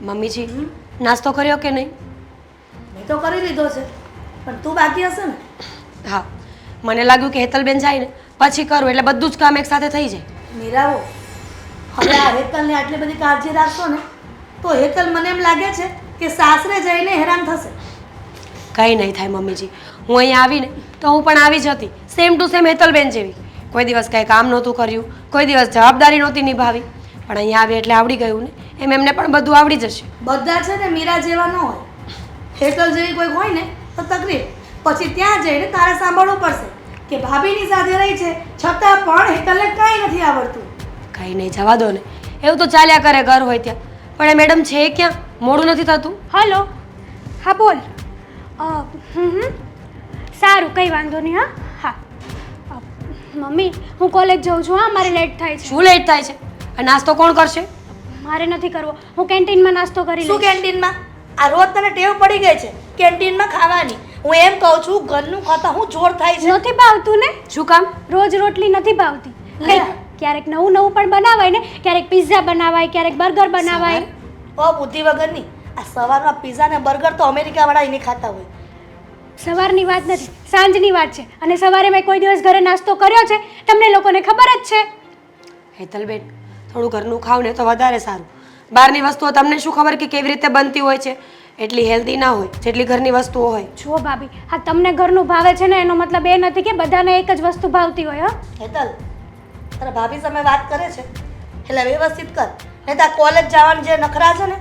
મમ્મીજી નાસ્તો કર્યો કે નહીં? મેં તો કરી લીધો છે, પણ તું બાકી હશે ને? હા, મને લાગ્યું કે હેતલબેન જાય ને પછી કરું એટલે બધું જ કામ એક સાથે થઈ જાય. મીરાઓ, હવે આ હેતલને આટલી બધી કાળજી રાખશો ને તો હેતલ મને એમ લાગે છે કે સાસરે જઈને હેરાન થશે. કંઈ નહીં થાય મમ્મીજી. હું અહીંયા આવીને તો હું પણ આવી જ હતી, સેમ ટુ સેમ હેતલબેન જેવી. કોઈ દિવસ કાંઈ કામ નહોતું કર્યું, કોઈ દિવસ જવાબદારી નહોતી નિભાવી, પણ અહીંયા આવી એટલે આવડી ગયું ને, એમ એમને પણ બધું આવડી જશે. બધા છે ને મીરા જેવા ન હોય. હેતલ જેવી કોઈ હોય ને તો તકલીફ, પછી ત્યાં જઈને તારે સાંભળવું પડશે કે ભાભીની સાથે રહી છે છતાં પણ હેતલને કાંઈ નથી આવડતું. કંઈ નહીં, જવા દો ને, એવું તો ચાલ્યા કરે ઘર હોય ત્યાં. પણ એ મેડમ છે ક્યાં? મોડું નથી થતું? હલો, હા બોલ. સારું, કંઈ વાંધો નહીં. હા હા મમ્મી, હું કોલેજ જાઉં છું. હા, મારે લેટ થાય છે. શું લેટ થાય છે? આ નાસ્તો કોણ કરશે? મારે નથી કરવો, હું કેન્ટીનમાં નાસ્તો કરી શું લઈશ. કેન્ટીનમાં? આ રોજ તને ટેવ પડી ગઈ છે કેન્ટીનમાં ખાવાની. હું એમ કહું છું ઘરનું ખાતા હું જોર થાય છે. નથી ભાવતું ને? શું કામ? રોજ રોટલી નથી ભાવતી. ક્યારેક નવું નવું પણ બનાવાય ને, ક્યારેક પિઝા બનાવાય, ક્યારેક બર્ગર બનાવાય. ઓ બુદ્ધિ વગરની, આ સવારમાં પિઝા ને બર્ગર તો અમેરિકાવાળા એને ખાતા હોય. સવારની વાત નથી, સાંજની વાત છે. અને સવારે મેં કોઈ દિવસ ઘરે નાસ્તો કર્યો છે? તમને લોકોને ખબર જ છે. હેતલબેન, થોડું ઘરનું ખાવ ને તો વધારે સારું. બહારની વસ્તુઓ તમને શું ખબર કે કેવી રીતે બનતી હોય છે? એટલી હેલ્ધી ના હોય જેટલી ઘરની વસ્તુઓ હોય. જો ભાભી, હા તમને ઘરનું ભાવે છે ને એનો મતલબ એ નથી કે બધાને એક જ વસ્તુ ભાવતી હોય. હેતલ, તારા ભાભી સામે વાત કરે છે એટલે વ્યવસ્થિત કર, નહીં તો કોલેજ જવાનું જે નખરા છે ને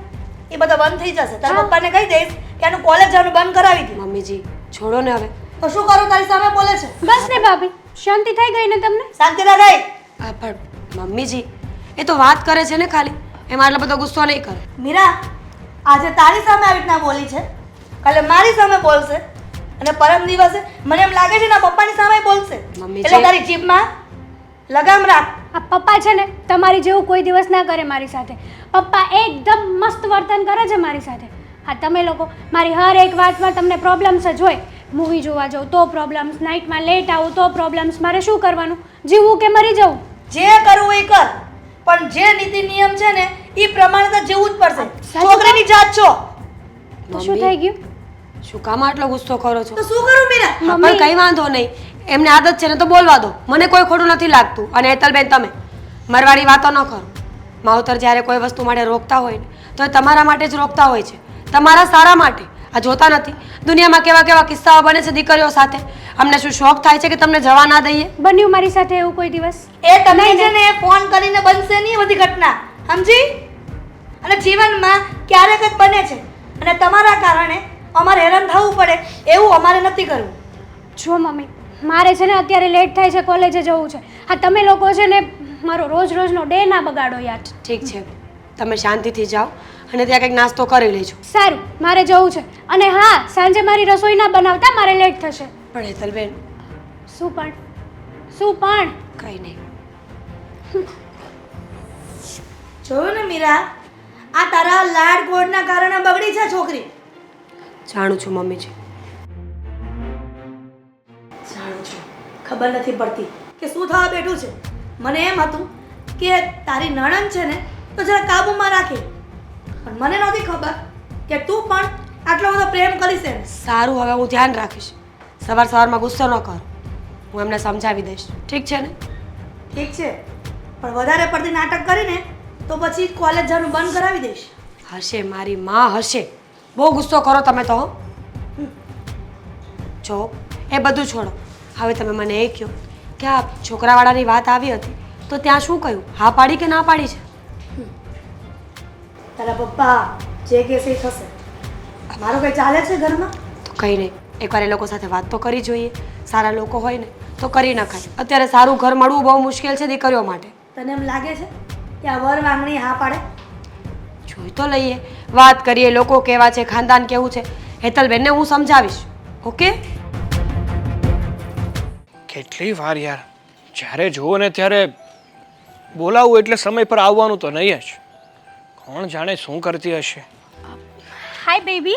એ બધા બંધ થઈ જશે. તારા પપ્પાને કહી દઈશ કે આનું કોલેજ જવાનું બંધ કરાવી દે. મમ્મીજી છોડો ને હવે. તો શું કરું? તારી સામે બોલે છે. બસ ને ભાભી, શાંતિ થઈ ગઈ ને તમને? શાંતિ ના રહી. હા પણ મમ્મીજી, એ તો વાત કરે છે ને ખાલી, એમાં આટલો બધો ગુસ્સો નહીં કરે. મીરા, આજે તારી સામે આવી રીતના બોલી છે, કાલે મારી સામે બોલશે અને પરમ દિવસે મને એમ લાગે છે ને પપ્પાની સામે બોલશે. મમ્મી એટલે તારી જીભમાં લગામ રાખ. આ પપ્પા છે ને તમારી જેવું કોઈ દિવસ ના કરે મારી સાથે. પપ્પા એકદમ મસ્ત વર્તન કરે છે મારી સાથે. હા, તમે લોકો મારી હર એક વાતમાં તમને પ્રોબ્લેમ્સ જ હોય. મૂવી જોવા જાઉં તો પ્રોબ્લેમ્સ, નાઇટમાં લેટ આવું તો પ્રોબ્લેમ્સ. મારે શું કરવાનું? જીવવું કે મરી જવું? જે કરવું એ કર, પણ જે નીતિ નિયમ છે ને એ પ્રમાણે તો જેવું જ પડશે. સાચું છોકરીની જાત છો. તો શું થઈ ગયું? શું કામ આટલો ગુસ્સો કરો છો? તો શું કરું મીરા? હા, પણ કંઈ વાંધો નહીં, એમને આદત છે ને તો બોલવા દો. મને કોઈ ખોટું નથી લાગતું. અને હેતલબેન, તમે મરવાડી વાતો ન કરો. માવતર જ્યારે કોઈ વસ્તુ માટે રોકતા હોય ને તો એ તમારા માટે જ રોકતા હોય છે, તમારા સારા માટે. આ જોતા નથી દુનિયામાં કેવા કેવા કિસ્સાઓ બને છે દીકરીઓ સાથે? અમને શું શોખ થાય છે કે તમને જવા ના દઈએ? બન્યું મારી સાથે એવું કોઈ દિવસ? એ તમે છે ને ફોન કરીને બનશે નહીં બધી ઘટના, સમજી? અને જીવનમાં ક્યારેક જ બને છે અને તમારા કારણે અમારે હેરાન થવું પડે એવું અમારે નથી કરવું. જો મમ્મી, મારે છે ને અત્યારે લેટ થાય છે, કોલેજે જવું છે. હા, તમે લોકો છે ને મારો રોજ રોજનો ડે ના બગાડો યાર. ઠીક છે, તમે શાંતિથી જાઓ અને ત્યાં કંઈક નાસ્તો કરી લેજો. સારું, મારે જવું છે. અને હા, સાંજે મારી રસોઈ ના બનાવતા, મારે લેટ થશે. પણ હેતલબેન, શું પણ? શું પણ? કંઈ નહીં. જોયું ને મીરા, આ તારા લાડ ગોળના કારણે બગડી છે છોકરી. જાણું છું મમ્મીજી, જાણું છું. ખબર નથી પડતી કે શું થવા બેઠું છે. મને એમ હતું કે તારી નણંદ છે ને તો જરા કાબૂમાં રાખે, પણ મને નહોતી ખબર કે તું પણ આટલો બધો પ્રેમ કરીશ એમ. સારું, હવે હું ધ્યાન રાખીશ. સવાર સવારમાં ગુસ્સો ન કરો, હું એમને સમજાવી દઈશ. ઠીક છે ને? ઠીક છે, પણ વધારે પડતી નાટક કરીને તો પછી કોલેજ જવાનું બંધ કરાવી દઈશ. હશે, મારી માં હશે. બહુ ગુસ્સો કરો તમે તો. જો એ બધું છોડો, હવે તમે મને એ કહો કે આ છોકરાવાળાની વાત આવી હતી તો ત્યાં શું કહ્યું? હા પાડી કે ના પાડી છે? તારા પપ્પા જે કહેશે એ થશે. મારું કંઈ ચાલે છે ઘરમાં? તો કંઈ નહીં, એકવાર એ લોકો સાથે વાત તો કરી જોઈએ. સારા લોકો હોય ને તો કરી નખાય. અત્યારે સારું ઘર મળવું બહુ મુશ્કેલ છે દીકરીઓ માટે. તને એમ લાગે છે કે આ વર વાંગણી હા પાડે? જોઈ તો લઈએ, વાત કરીએ, લોકો કેવા છે, ખાનદાન કેવું છે. હેતલબેનને હું સમજાવીશ. ઓકે? કેટલી વાર યાર, જ્યારે જુઓ ને ત્યારે બોલાવું એટલે સમય પર આવવાનું તો નહીં જ. કોણ જાણે શું કરતી હશે. હાય બેબી.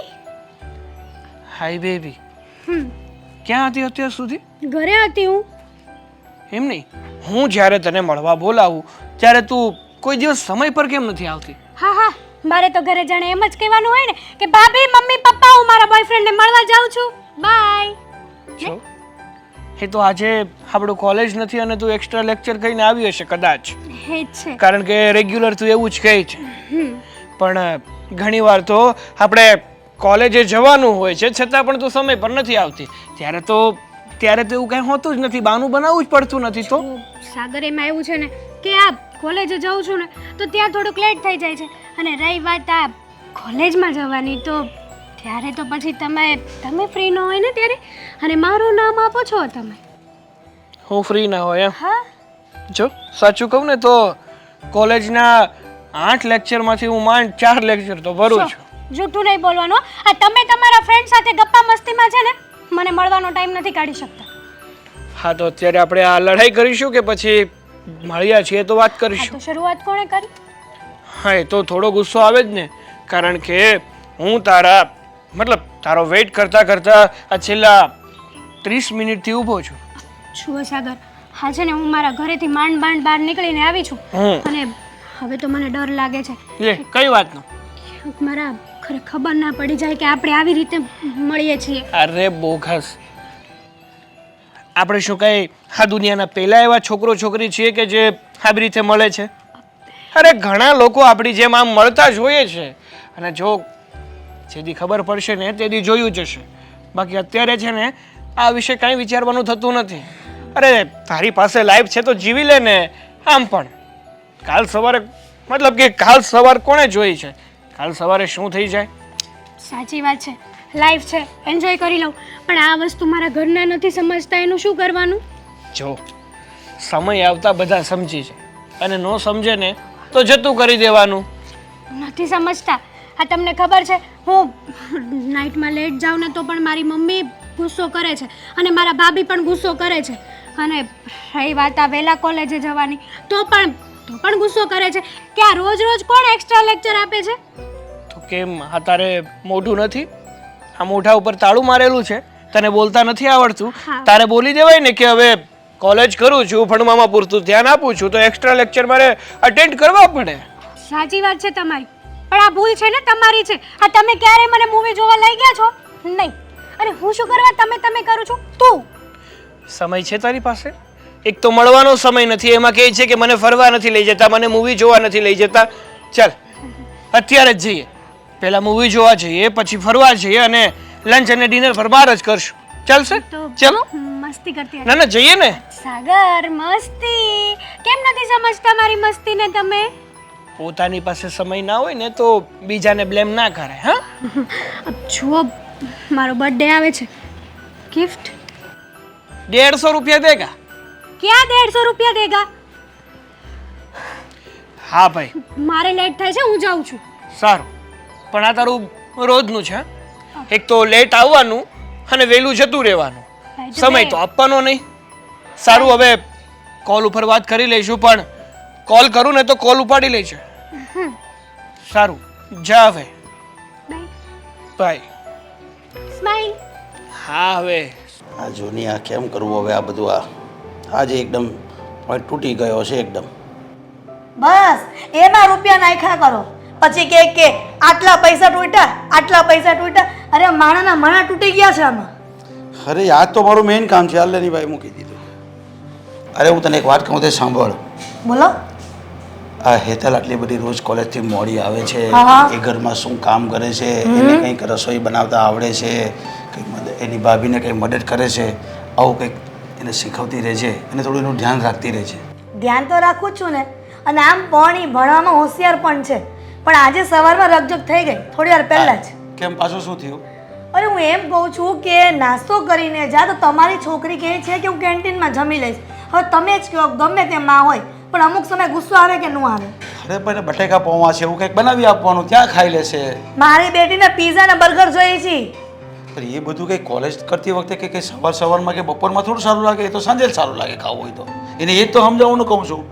હાય બેબી. ક્યાં હતી અત્યાર સુધી? ઘરે હતી હું. એમ નહીં, હું જ્યારે તને મળવા બોલાવું ત્યારે તું કોઈ દિવસ સમય પર કેમ નથી આવતી? હા હા, મારે તો ઘરે જાણે એમ જ કહેવાનું હોય ને કે ભાભી મમ્મી પપ્પા હું મારા બોયફ્રેન્ડને મળવા જાઉં છું બાય. જો એ તો આજે આપણું કોલેજ નથી અને તું એક્સ્ટ્રા લેક્ચર કરીને આવી હશે કદાચ, હે જ છે. કારણ કે રેગ્યુલર તું એવું જ કહે છે. પણ ઘણીવાર તો આપણે કોલેજે જવાનું હોય છે છતાં પણ તું સમય પર નથી આવતી. ત્યારે તો એવું કંઈ હોતું જ નથી, બાનું બનાવવું જ પડતું નથી. તો સાગર એમાં એવું છે ને કે આ કોલેજે જાઉં છું ને તો ત્યાં થોડુંક લેટ થઈ જાય છે, અને રહી વાત આ કોલેજમાં જવાની તો ત્યારે તો પછી તમે ફ્રી ન હોય ને ત્યારે, અને મારું નામ આપો છો તમે. હું ફ્રી ના હોય એમ? હા. જો સાચું કહું ને તો કોલેજના 8 લેક્ચરમાંથી હું માંડ 4 લેક્ચર તો ભરું છું. જૂઠું નહીં બોલવાનું. આ તમે તમારા ફ્રેન્ડ સાથે ગપ્પા મસ્તીમાં છે ને મને મળવાનો ટાઈમ નથી કાઢી શકતા. હા, તો અત્યારે આપણે આ લડાઈ કરીશું કે પછી મળ્યા છીએ તો વાત આ કરીશું? તો શરૂઆત કોણે કરી? હા, એ તો થોડો ગુસ્સો આવે જ ને, કારણ કે હું તારો વેઇટ કરતા કરતા આ છેલ્લા 30 મિનિટથી ઊભો છું. જુઓ સાગર, હા છે ને હું મારા ઘરેથી માંડ બહાર નીકળીને આવી છું, અને હવે તો મને ડર લાગે છે. કઈ વાતનો? મારા ઘરે ખબર ના પડી જાય કે આપણે આવી રીતે મળીએ છીએ. અરે બોગસ, આપણે શું કઈ આ દુનિયાના પહેલા એવા છોકરો છોકરી છીએ કે જે આવી રીતે મળે છે? અરે ઘણા લોકો આપણી જેમ આમ મળતા જ હોય છે, અને જો જેથી ખબર પડશે ને તેથી જોયું જશે. બાકી અત્યારે છે ને આ વિશે કાંઈ વિચારવાનું થતું નથી. અરે તારી પાસે લાઈફ છે તો જીવી લે ને. આમ પણ કાલ સવાર કોણે જોઈ છે? કાલ સવારે શું થઈ જાય? સાચી વાત છે, લાઈફ છે, એન્જોય કરી લઉં, પણ આ વસ્તુ મારા ઘરના નથી સમજતા, એનું શું કરવાનું? જો સમય આવતા બધા સમજી જાય, અને ન સમજે ને તો જતું કરી દેવાનું. નથી સમજતા. આ તમને ખબર છે હું નાઇટમાં લેટ જાઉં ને તો પણ મારી મમ્મી ગુસ્સો કરે છે, અને મારા ભાભી પણ ગુસ્સો કરે છે, અને રહી વાત આ વહેલા કોલેજે જવાની તો પણ ગુસ્સો કરે છે કે આ રોજ કોણ એક્સ્ટ્રા લેક્ચર આપે છે. તો કેમ આ તારે મોઢું નથી? આ મોઢા ઉપર તાળું મારેલું છે? તને બોલતા નથી આવડતું? તારે બોલી દેવાય ને કે હવે કોલેજ કરું છું, ભણવામાં પૂરતું ધ્યાન આપું છું, તો એક્સ્ટ્રા લેક્ચર મારે અટેન્ડ કરવા પડે. સાચી વાત છે તમારી, પણ આ ભૂલ છે ને તમારી છે. આ તમે ક્યારે મને મૂવી જોવા લઈ ગયા છો? નહીં. અને હું શું કરવા તમે કરું છું? તું સમય છે તારી પાસે? એક તો મળવાનો સમય નથી, એમાં કહે છે કે મને ફરવા નથી લઈ જતા, મને મૂવી જોવા નથી લઈ જતા. ચાલ અત્યારે જ જઈએ, પહેલા મૂવી જોવા જઈએ, પછી ફરવા જઈએ, અને લંચ અને ડિનર પર બહાર જ કરશું. ચાલશે? ચાલો. મસ્તી કરતી ના જઈએ ને. સાગર, મસ્તી કેમ નથી સમજતા મારી મસ્તીને તમે? પોતાની પાસે સમય ના હોય ને તો બીજાને બ્લેમ ના કરાય. હા, જુઓ મારો બર્થડે આવે છે, ગિફ્ટ 150 રૂપિયા દેગા? ક્યાં 150 રૂપિયા દેગા? હા ભાઈ, મારે લેટ થાય છે, હું જાઉં છું. સારું, પણ આ તારું રોજનું છે. એક તો લેટ આવવાનું અને વહેલું જતું રહેવાનું, સમય તો આપવાનો નહીં. સારું, હવે કોલ ઉપર વાત કરી લઈશું, પણ કોલ કરું ને તો કોલ ઉપાડી લેજે. સારું, જા હવે. બાય. સ્માઈલ. હા, હવે આ જોની આ કેમ કરવું હવે આ બધું? આજે એકદમ પોઈન્ટ તૂટી ગયો છે એકદમ. બસ એમાં રૂપિયા નાખ્યા કરો, પછી કે આટલા પૈસા તૂટ્યા. અરે માણાના માણા તૂટી ગયા છે આમાં. અરે આ તો મારું મેઇન કામ છે, હાલની ભાઈ મૂકી દીધું. અરે હું તને એક વાત કહું તે સાંભળ. બોલો. આ હેતલ આટલી બધી રોજ કોલેજથી મોડી આવે છે, હા. એ ઘરમાં શું કામ કરે છે, એને કંઈક રસોઈ બનાવતા આવડે છે, કંઈક એની ભાભીને કંઈ મદદ કરે છે, આવું કંઈક એને શીખવતી રહે છે, અને થોડું એનું ધ્યાન રાખતી રહે છે. ધ્યાન તો રાખું જ છું ને, અને આમ પણ ઈ ભણવામાં હોશિયાર પણ છે, પણ આજે સવારમાં રકઝક થઈ ગઈ થોડી વાર પહેલા જ. કેમ, પાછું શું થયું? અરે હું એમ કહું છું કે નાસ્તો કરીને જા, તો તમારી છોકરી કહે છે કે હું કેન્ટીનમાં જમી લઈશ. હવે તમે જ કહો, ગમે તે માં હોય, પણ અમુક સમય ગુસ્સો આવે કે ન આવે? અરે પણ બટેકા પૌવા છે, એવું કંઈક બનાવી આપવાનું, ત્યાં ખાઈ લેશે. મારી બેટીને પીઝા ને બર્ગર જોઈએ છે. પણ એ બધું કંઈ કોલેજ કરતી વખતે કે સવારમાં કે બપોરમાં થોડું સારું લાગે, એ તો સાંજે જ સારું લાગે ખાવું હોય તો. એને એ જ તો સમજાવવાનું કહું છું.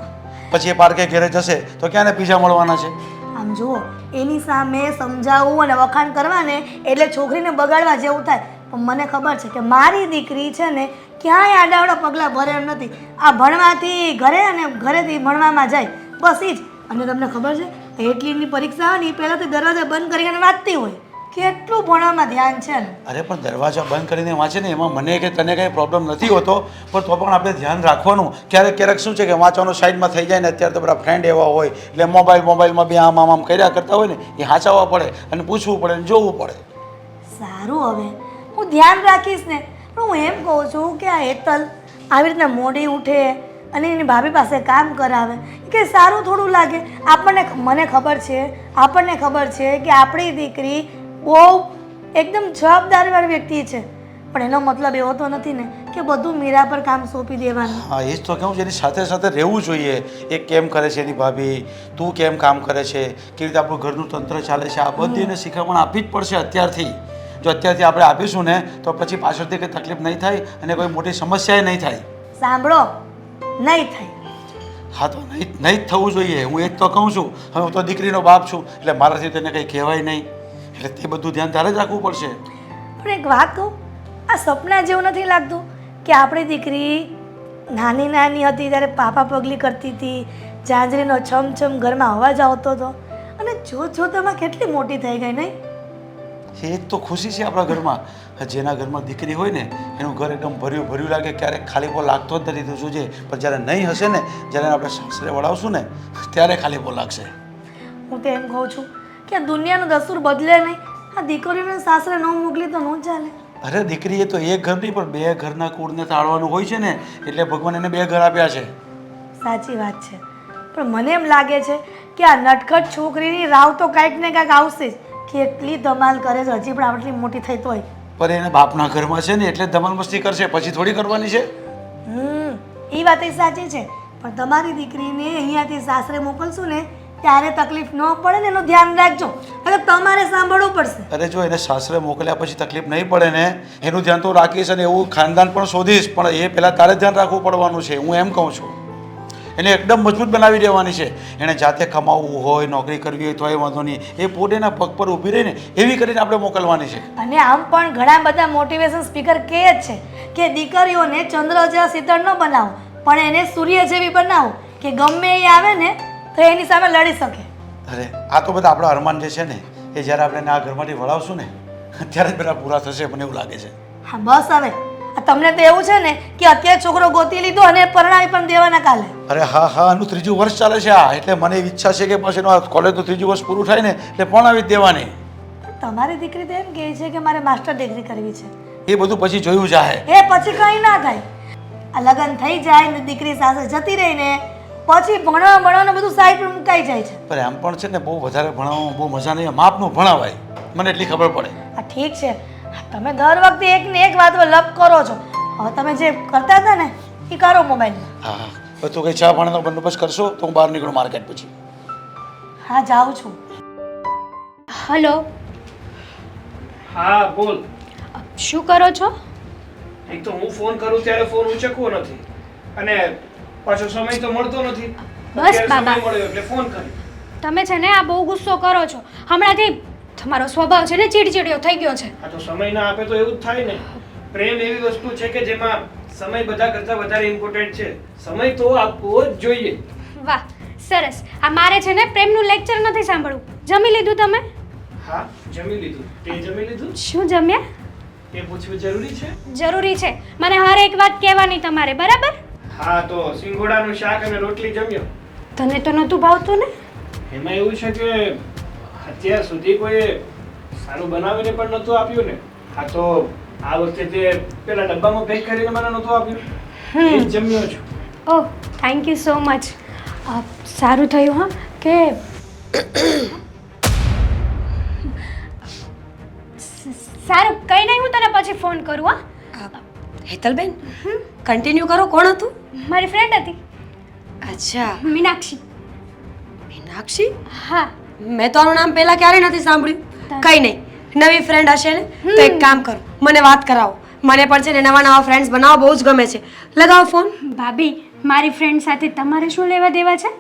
પછી એ પાર્કે ઘરે જશે તો ક્યાં પીઝા મળવાના છે? આમ જુઓ, એની સામે સમજાવવું અને વખાણ કરવાને એટલે છોકરીને બગાડવા જેવું થાય. પણ મને ખબર છે કે મારી દીકરી છે ને ક્યાંય આડાવડા પગલાં ભરે એમ નથી. આ ભણવાથી ઘરે અને ઘરેથી ભણવામાં જાય, બસ એ જ. અને તમને ખબર છે એટલીની પરીક્ષા હોય ને એ પહેલાં તો દરવાજા બંધ કરીને વાંચતી હોય કેટલું ભણવામાં ધ્યાન છે ને. અરે પણ દરવાજા બંધ કરીને વાંચે ને એમાં મને કે તને કંઈ પ્રોબ્લેમ નથી હોતો, પણ તો પણ આપણે ધ્યાન રાખવાનું. ક્યારેક ક્યારેક શું છે કે વાંચવાનું સાઈડમાં થઈ જાય ને, અત્યારે તો બધા ફ્રેન્ડ એવા હોય એટલે મોબાઈલમાં બી આમ કર્યા કરતા હોય ને, એ સાચવવા પડે અને પૂછવું પડે અને જોવું પડે. સારું, હવે હું ધ્યાન રાખીશ ને. પણ હું એમ કહું છું કે આ હેતલ આવી રીતના મોડી ઉઠે અને એની ભાભી પાસે કામ કરાવે કે સારું થોડું લાગે? મને ખબર છે કે આપણી દીકરી બહુ એકદમ જવાબદારીવાળી વ્યક્તિ છે, પણ એનો મતલબ એવો તો નથી ને કે બધું મીરા પર કામ સોંપી દેવાનું. હા, એ જ તો કહું છું, એની સાથે સાથે રહેવું જોઈએ. એ કેમ કરે છે એની ભાભી, તું કેમ કામ કરે છે, કેવી રીતે આપણું ઘરનું તંત્ર ચાલે છે, આ બધી એને શીખવણ આપવી જ પડશે અત્યારથી. જો અત્યારથી આપણે આપીશું ને તો પછી પાછળથી કંઈ તકલીફ નહીં થાય અને કોઈ મોટી સમસ્યા નહીં થાય. સાંભળો, નહીં થાય. હા, તો નહીં જ થવું જોઈએ. હું એ જ તો કહું છું. હવે હું તો દીકરીનો બાપ છું એટલે મારાથી તેને કંઈ કહેવાય નહીં, એટલે તે બધું ધ્યાન તારે જ રાખવું પડશે. પણ એક વાત કહું, આ સપના જેવું નથી લાગતું કે આપણી દીકરી નાની હતી ત્યારે પાપા પગલી કરતી હતી, ઝાંઝરીનો છમછમ ઘરમાં અવાજ આવતો હતો અને જોતમાં કેટલી મોટી થઈ ગઈ નહીં? એ જ તો ખુશી છે આપણા ઘરમાં. જેના ઘરમાં દીકરી હોય ને એનું ઘર એકદમ ભર્યું લાગે, ક્યારેક ખાલીપો લાગતો જ નથી. તું જોજે, પણ જ્યારે નહીં હશે ને, જ્યારે આપણે સાસરે વળાવશું ને ત્યારે ખાલીપો લાગશે. હું તો એમ કહું છું કે આ દુનિયાનો દસ્તુર બદલે નહીં. આ દીકરીઓને સાસરે ન મોકલી તો ન ચાલે. અરે દીકરી, એ તો એક ઘર નહીં પણ બે ઘરના કુળને તાળવાનું હોય છે ને, એટલે ભગવાન એને બે ઘર આપ્યા છે. સાચી વાત છે, પણ મને એમ લાગે છે કે આ નટખટ છોકરીની રાવ તો કાંઈક ને કાંઈક આવશે જ. કેટલી ધમાલ કરે છે, હજી પણ આટલી મોટી થઈ તોય. પણ એને બાપના ઘરમાં છે ને એટલે ધમાલ મસ્તી કરશે, પછી થોડી કરવાની છે. એ વાત એ સાચી છે, પણ તમારી દીકરીને અહીંયાથી સાસરે મોકલશું ને ત્યારે તકલીફ ન પડે ને એનું ધ્યાન રાખજો. એટલે તમારે સાંભળવું પડશે. અરે જો એને સાસરે મોકલ્યા પછી તકલીફ નહીં પડે ને એનું ધ્યાન તો રાખીશ અને એવું ખાનદાન પણ શોધીશ, પણ એ પહેલાં તારે ધ્યાન રાખવું પડવાનું છે. હું એમ કહું છું, એને એકદમ મજબૂત બનાવી દેવાની છે. એણે જાતે કમાવવું હોય, નોકરી કરવી હોય તોય વાંધો નહીં, એ પોતાના પગ પર ઊભી રહીને એવી કરીને આપણે મોકલવાની છે. અને આમ પણ ઘણા બધા મોટિવેશન સ્પીકર કહે જ છે કે દીકરીઓને ચંદ્ર જેવા શીતળ ન બનાવો, પણ એને સૂર્ય જેવી બનાવો કે ગમે એ આવે ને તો એની સામે લડી શકે. અરે આ તો બધા આપણા અરમાન જે છે ને એ જ્યારે આપણે આ ઘરમાંથી વળાવશું ને ત્યારે જ બધા પૂરા થશે, મને એવું લાગે છે. હા બસ, હવે તમને તો એવું છે ને કે અત્યારે છોકરો ગોતી લીધો અને પરણાવી પણ દેવાના કાલે. અરે હા, આનું 3જું વર્ષ ચાલે છે આ, એટલે મને એવી ઈચ્છા છે કે પછી કોલેજનું 3જું વર્ષ પૂરું થાય ને એટલે પરણાવી જ દેવાની. તમારી દીકરી તો એમ કહે છે કે મારે માસ્ટર ડિગ્રી કરવી છે. એ બધું પછી જોયું જાય. એ પછી કંઈ ના થાય. આ લગ્ન થઈ જાય ને દીકરી સાસરે જતી રહી ને પછી ભણવાનું બધું સાઈડ પર મુકાઈ જાય છે. પણ આમ પણ છે ને બહુ વધારે ભણાવવામાં બહુ મજા નહીં, માપનું ભણાવાય, મને એટલી ખબર પડે. આ ઠીક છે, તમે દર વખતે એકને એક વાત પર લપ કરો છો. હવે તમે જે કરતા હતા ને એ કરો મોબાઈલમાં. હા, હવે તું કંઈ ચા પાણીનો બંદોબસ્ત કરશો તો હું બહાર નીકળું માર્કેટ પછી. હા, જાઉં છું. હલો, હા બોલ. શું કરો છો? એક તો હું ફોન કરું ત્યારે ફોન ઉચકવો નથી અને પાછો સમય તો મળતો નથી. બસ અત્યારે બાબા. સમય મળ્યો એટલે ફોન કર્યો. તમે છે ને આ બહુ ગુસ્સો કરો છો હમણાંથી. તમારો સ્વભાવ છે ને ચીડચીડિયો થઈ ગયો છે. આ તો સમય ના આપે તો એવું જ થાય ને. પ્રેમ એવી વસ્તુ છે કે જેમાં સમય બધા કરતાં વધારે ઇમ્પોર્ટન્ટ છે. સમય તો આપવો જ જોઈએ. વાહ, સરસ. આ મારે છે ને પ્રેમનું લેક્ચર નથી સાંભળવું. જમી લીધું તમે? હા, જમી લીધું. તે જમી લીધું? શું જમ્યા? એ પૂછવું જરૂરી છે? જરૂરી છે. મને હર એક વાત કહેવાની તમારે, બરાબર? હા, તો સિંગોડાનું શાક અને રોટલી જમ્યો. તને તો નહોતું ભાવતું ને? એમાં એવું છે કે અત્યાર સુધી કોઈ સારું બનાવીને પણ નહોતું આપ્યું ને. હા, તો આ વખતે તે પેલા ડબ્બામાં પેક કરીને મને નહોતું આપ્યું, એ જ જમ્યો છું. ઓહ, થેન્ક યુ સો મચ. સારું થયું હા કે સારું, કંઈ નહીં, હું તને પછી ફોન કરું. હા, હેતલબેન, કન્ટિન્યુ કરો. કોણ હતું? મારી ફ્રેન્ડ હતી. અચ્છા, મીનાક્ષી. મીનાક્ષી? હા. મેં તો આનું નામ પહેલા ક્યારેય નથી સાંભળ્યું. કંઈ નહીં, નવી ફ્રેન્ડ હશે ને તો એક કામ કરો, મને વાત કરાવો. મને પણ છે ને નવા ફ્રેન્ડ્સ બનાવવા બહુ જ ગમે છે. લગાવો ફોન. ભાભી, મારી ફ્રેન્ડ સાથે તમારે શું લેવા દેવા છે?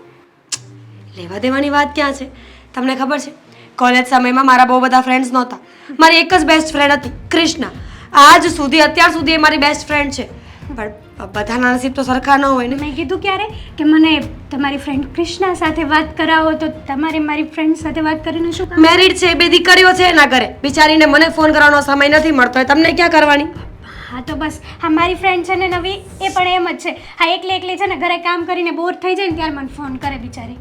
લેવા દેવાની વાત ક્યાં છે? તમને ખબર છે, કોલેજ સમયમાં મારા બહુ બધા ફ્રેન્ડ્સ નહોતા. મારી એક જ બેસ્ટ ફ્રેન્ડ હતી, કૃષ્ણા. અત્યાર સુધી એ મારી બેસ્ટ ફ્રેન્ડ છે. પણ બધાના નસીબ તો સરખા ન હોય ને. મેં કીધું ક્યારે કે મને તમારી ફ્રેન્ડ કૃષ્ણા સાથે વાત કરાવો, તો તમારે મારી ફ્રેન્ડ સાથે વાત કરીને શું કામ? મેરિડ છે, 2 દીકરીઓ છે એના ઘરે. બિચારીને મને ફોન કરવાનો સમય નથી મળતો, તમને ક્યાં કરવાની? હા તો બસ, હા મારી ફ્રેન્ડ છે ને નવી, એ પણ એમ જ છે. હા એકલી છે ને ઘરે કામ કરીને બોર થઈ જાય ને ત્યારે મને ફોન કરે બિચારી.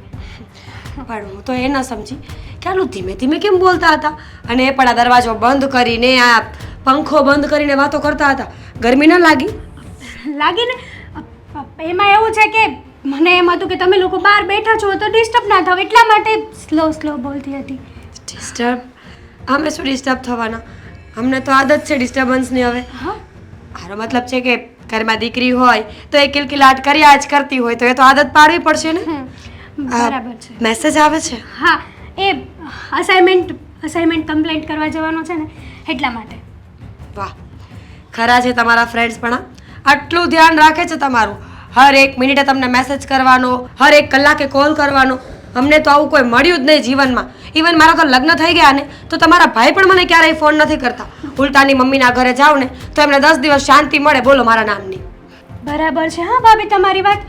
પણ હું તો એ ન સમજી કે આટલું ધીમે ધીમે કેમ બોલતા હતા, અને એ પણ આ દરવાજો બંધ કરીને, આ પંખો બંધ કરીને વાતો કરતા હતા. ગરમી ન લાગી? લાગીને એમાં એવું છે કે મને એમ હતું કે તમે લોકો બહાર બેઠા છો તો ડિસ્ટર્બ ના થાવ, એટલા માટે સ્લો બોલતી હતી. ડિસ્ટર્બ? અમે શું ડિસ્ટર્બ થવાના? અમને તો આદત છે ડિસ્ટર્બન્સની હવે. હા મારો મતલબ છે કે ઘરમાં દીકરી હોય તો એ કિલકિલાટ કર્યા જ કરતી હોય તો એ તો આદત પાડવી પડશે ને. બરાબર છે. મેસેજ આવે છે? હા એ અસાઇનમેન્ટ કમ્પ્લીટ કરવા જવાનું છે ને એટલા માટે. વાહ, ખરા છે તમારા ફ્રેન્ડ્સ પણ. આટલું ધ્યાન રાખે છે તમારું, હર એક મિનિટે તમને મેસેજ કરવાનો, હર એક કલાકે કોલ કરવાનો. અમને તો આવું કોઈ મળ્યું જ નહીં જીવનમાં. ઇવન મારા તો લગ્ન થઈ ગયા ને તો તમારા ભાઈ પણ મને ક્યારેય ફોન નથી કરતા. ઉલટાની મમ્મીના ઘરે જાઉં ને તો એમને 10 દિવસ શાંતિ મળે, બોલો મારા નામની. બરાબર છે હા ભાભી તમારી વાત.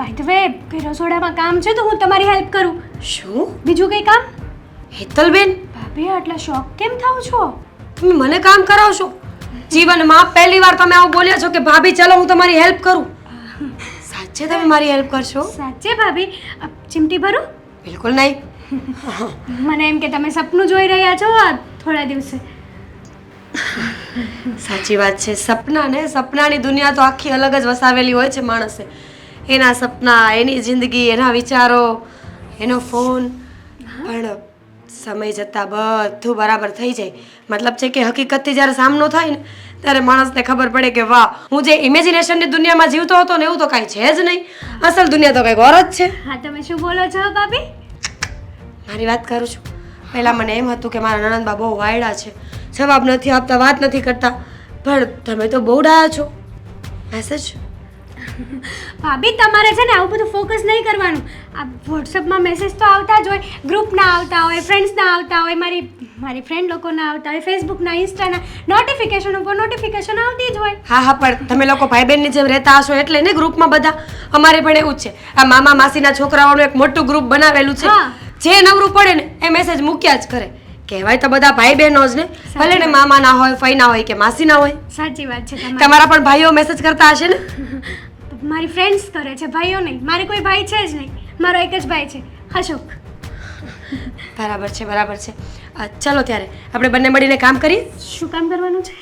બાય ધ વે કે રસોડામાં કામ છે તો હું તમારી હેલ્પ કરું. શું? બીજું કંઈ કામ? હેતલબેન, ભાભી આટલા શોખ કેમ થાવ છો? તમે મને કામ કરાવશો? જીવનમાં પહેલી વાર તમે આવું બોલ્યા છો કે ભાભી ચલો હું તમારી હેલ્પ કરું. સાચે તમે મારી હેલ્પ કરશો? સાચે ભાભી. ચીમટી ભરું? બિલકુલ નહીં. મને એમ કે તમે સપનું જોઈ રહ્યા છો આ થોડા દિવસે. સાચી વાત છે. સપના ને, સપનાની દુનિયા તો આખી અલગ જ વસાવેલી હોય છે માણસે. એના સપના, એની જિંદગી, એના વિચારો, એનો ફોન. પણ સમય જતાં બધું બરાબર થઈ જાય. મતલબ છે કે હકીકતથી જ્યારે સામનો થાય ને ત્યારે માણસને ખબર પડે કે વાહ, હું જે ઇમેજિનેશનની દુનિયામાં જીવતો હતો ને એવું તો કાંઈ છે જ નહીં. અસલ દુનિયા તો કંઈક ઓર જ છે. હા તમે શું બોલો છો ભાભી? મારી વાત કરું છું. પહેલાં મને એમ હતું કે મારા નણંદબા બહુ વાયડા છે, જવાબ નથી આપતા, વાત નથી કરતા. પણ તમે તો બહુ ડાયા છો. મેસેજ? ભાભી તમારે છે ને આવું બધું ફોકસ નહીં કરવાનું. આ વોટ્સઅપમાં મેસેજ તો આવતા જ હોય, ગ્રુપના આવતા હોય, ફ્રેન્ડ્સના આવતા હોય, મારી ફ્રેન્ડ લોકોના આવતા હોય, ફેસબુકના, ઇન્સ્ટાના નોટિફિકેશન ઉપર નોટિફિકેશન આવતી જ હોય. હા હા, પણ તમે લોકો ભાઈ બહેનની જેમ રહેતા હશો એટલે ને ગ્રુપમાં બધા. અમારે પણ એવું જ છે. આ મામા માસીના છોકરાઓનું એક મોટું ગ્રુપ બનાવેલું છે. હા. જે નવરું પડે ને એ મેસેજ મૂક્યા જ કરે. કહેવાય તો બધા ભાઈ બહેનો જ ને, ભલે ને મામાના હોય, ફઈના હોય કે માસીના હોય. સાચી વાત છે તમારી. તમારા પણ ભાઈઓ મેસેજ કરતા હશે ને? મારી ફ્રેન્ડ્સ કરે છે, ભાઈઓ નહીં. મારે કોઈ ભાઈ છે જ નહીં, મારો એક જ ભાઈ છે, અશોક. બરાબર છે, બરાબર છે. ચલો ત્યારે આપણે બંને મળીને કામ કરીએ. શું કામ કરવાનું છે?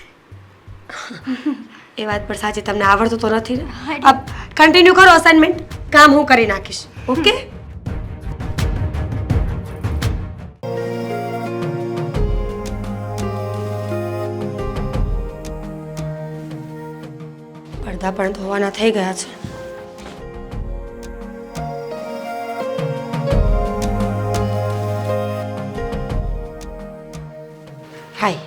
એ વાત પણ સાચી, તમને આવડતું તો નથી ને. હા, કન્ટિન્યુ કરો અસાઇનમેન્ટ, કામ હું કરી નાખીશ. ઓકે? પડદા પણ ધોવાના થઈ ગયા છે. Hi,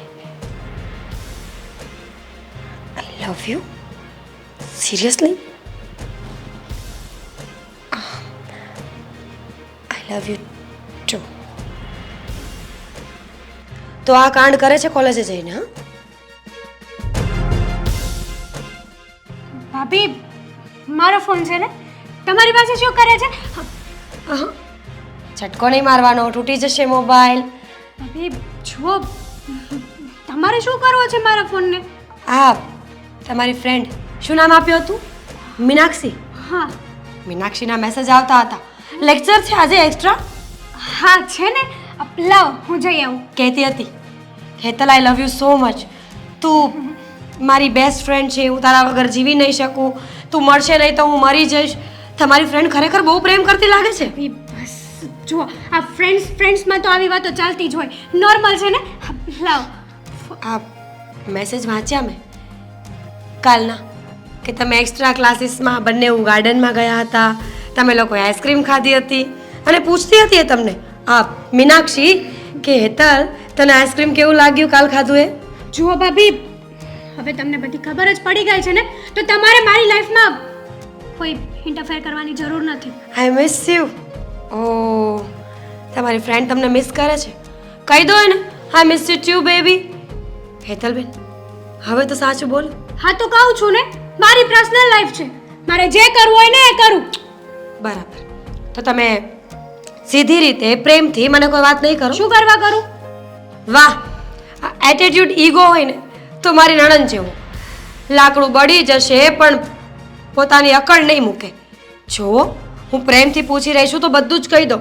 I love you. Seriously? I love you too. તો આ કાંડ કરે છે કોલેજે જઈને? હા, ભાભી મારો ફોન છે ને, તમારી પાસે શું કરે છે? ઝટકો નહીં મારવાનો, તૂટી જશે મોબાઈલ. ભાભી જુઓ, તમારે શું કરવો છે મારા ફોનને? આ તમારી ફ્રેન્ડ શું નામ આપ્યું હતું? મીનાક્ષી. હા મીનાક્ષીના મેસેજ આવતા હતા. લેક્ચર છે આજે એક્સ્ટ્રા? હા છે ને, લાવ હું જઈ આવું. કહેતી હતી હેતલ આઈ લવ યુ સો મચ. તું મારી બેસ્ટ ફ્રેન્ડ છે, હું તારા વગર જીવી નહીં શકું. તું મળશે નહીં તો હું મરી જઈશ. તમારી ફ્રેન્ડ ખરેખર બહુ પ્રેમ કરતી લાગે છે. ભાભી બસ જુઓ, આ ફ્રેન્ડ્સમાં તો આવી વાતો ચાલતી જ હોય, નોર્મલ છે ને. લાવ. આ મેસેજ વાંચ્યા મેં કાલના કે તમે એક્સ્ટ્રા ક્લાસીસમાં બંને ગાર્ડનમાં ગયા હતા, તમે લોકોએ આઈસ્ક્રીમ ખાધી હતી અને પૂછતી હતી એ તમને આ મીનાક્ષી કે હેતલ તને આઈસ્ક્રીમ કેવું લાગ્યું કાલ ખાધું એ? જુઓ ભાભી, હવે તમને બધી ખબર જ પડી ગઈ છે ને, તો તમારે મારી લાઈફમાં કોઈ ઇન્ટરફેર કરવાની જરૂર નથી. આઈ મિસ યુ. ઓ, તમારી ફ્રેન્ડ તમને મિસ કરે છે? કહી દો એને I miss you too baby. Hetalben હવે તો સાચું બોલો. હા તો કહું છું ને, મારી પર્સનલ લાઈફ છે, મારે જે કરવું હોય ને એ કરું. બરાબર. તો તમે સીધી રીતે પ્રેમથી મને કોઈ વાત નહીં કરો? શું કરવા કરું? વાહ, એટીટ્યુડ ઈગો હોય ને તો મારી નણંદ જેવો. લાકડું બળી જશે પણ પોતાની અકળ નહીં મૂકે. જો હું પ્રેમથી પૂછી રહી છું તો બધું જ કહી દો.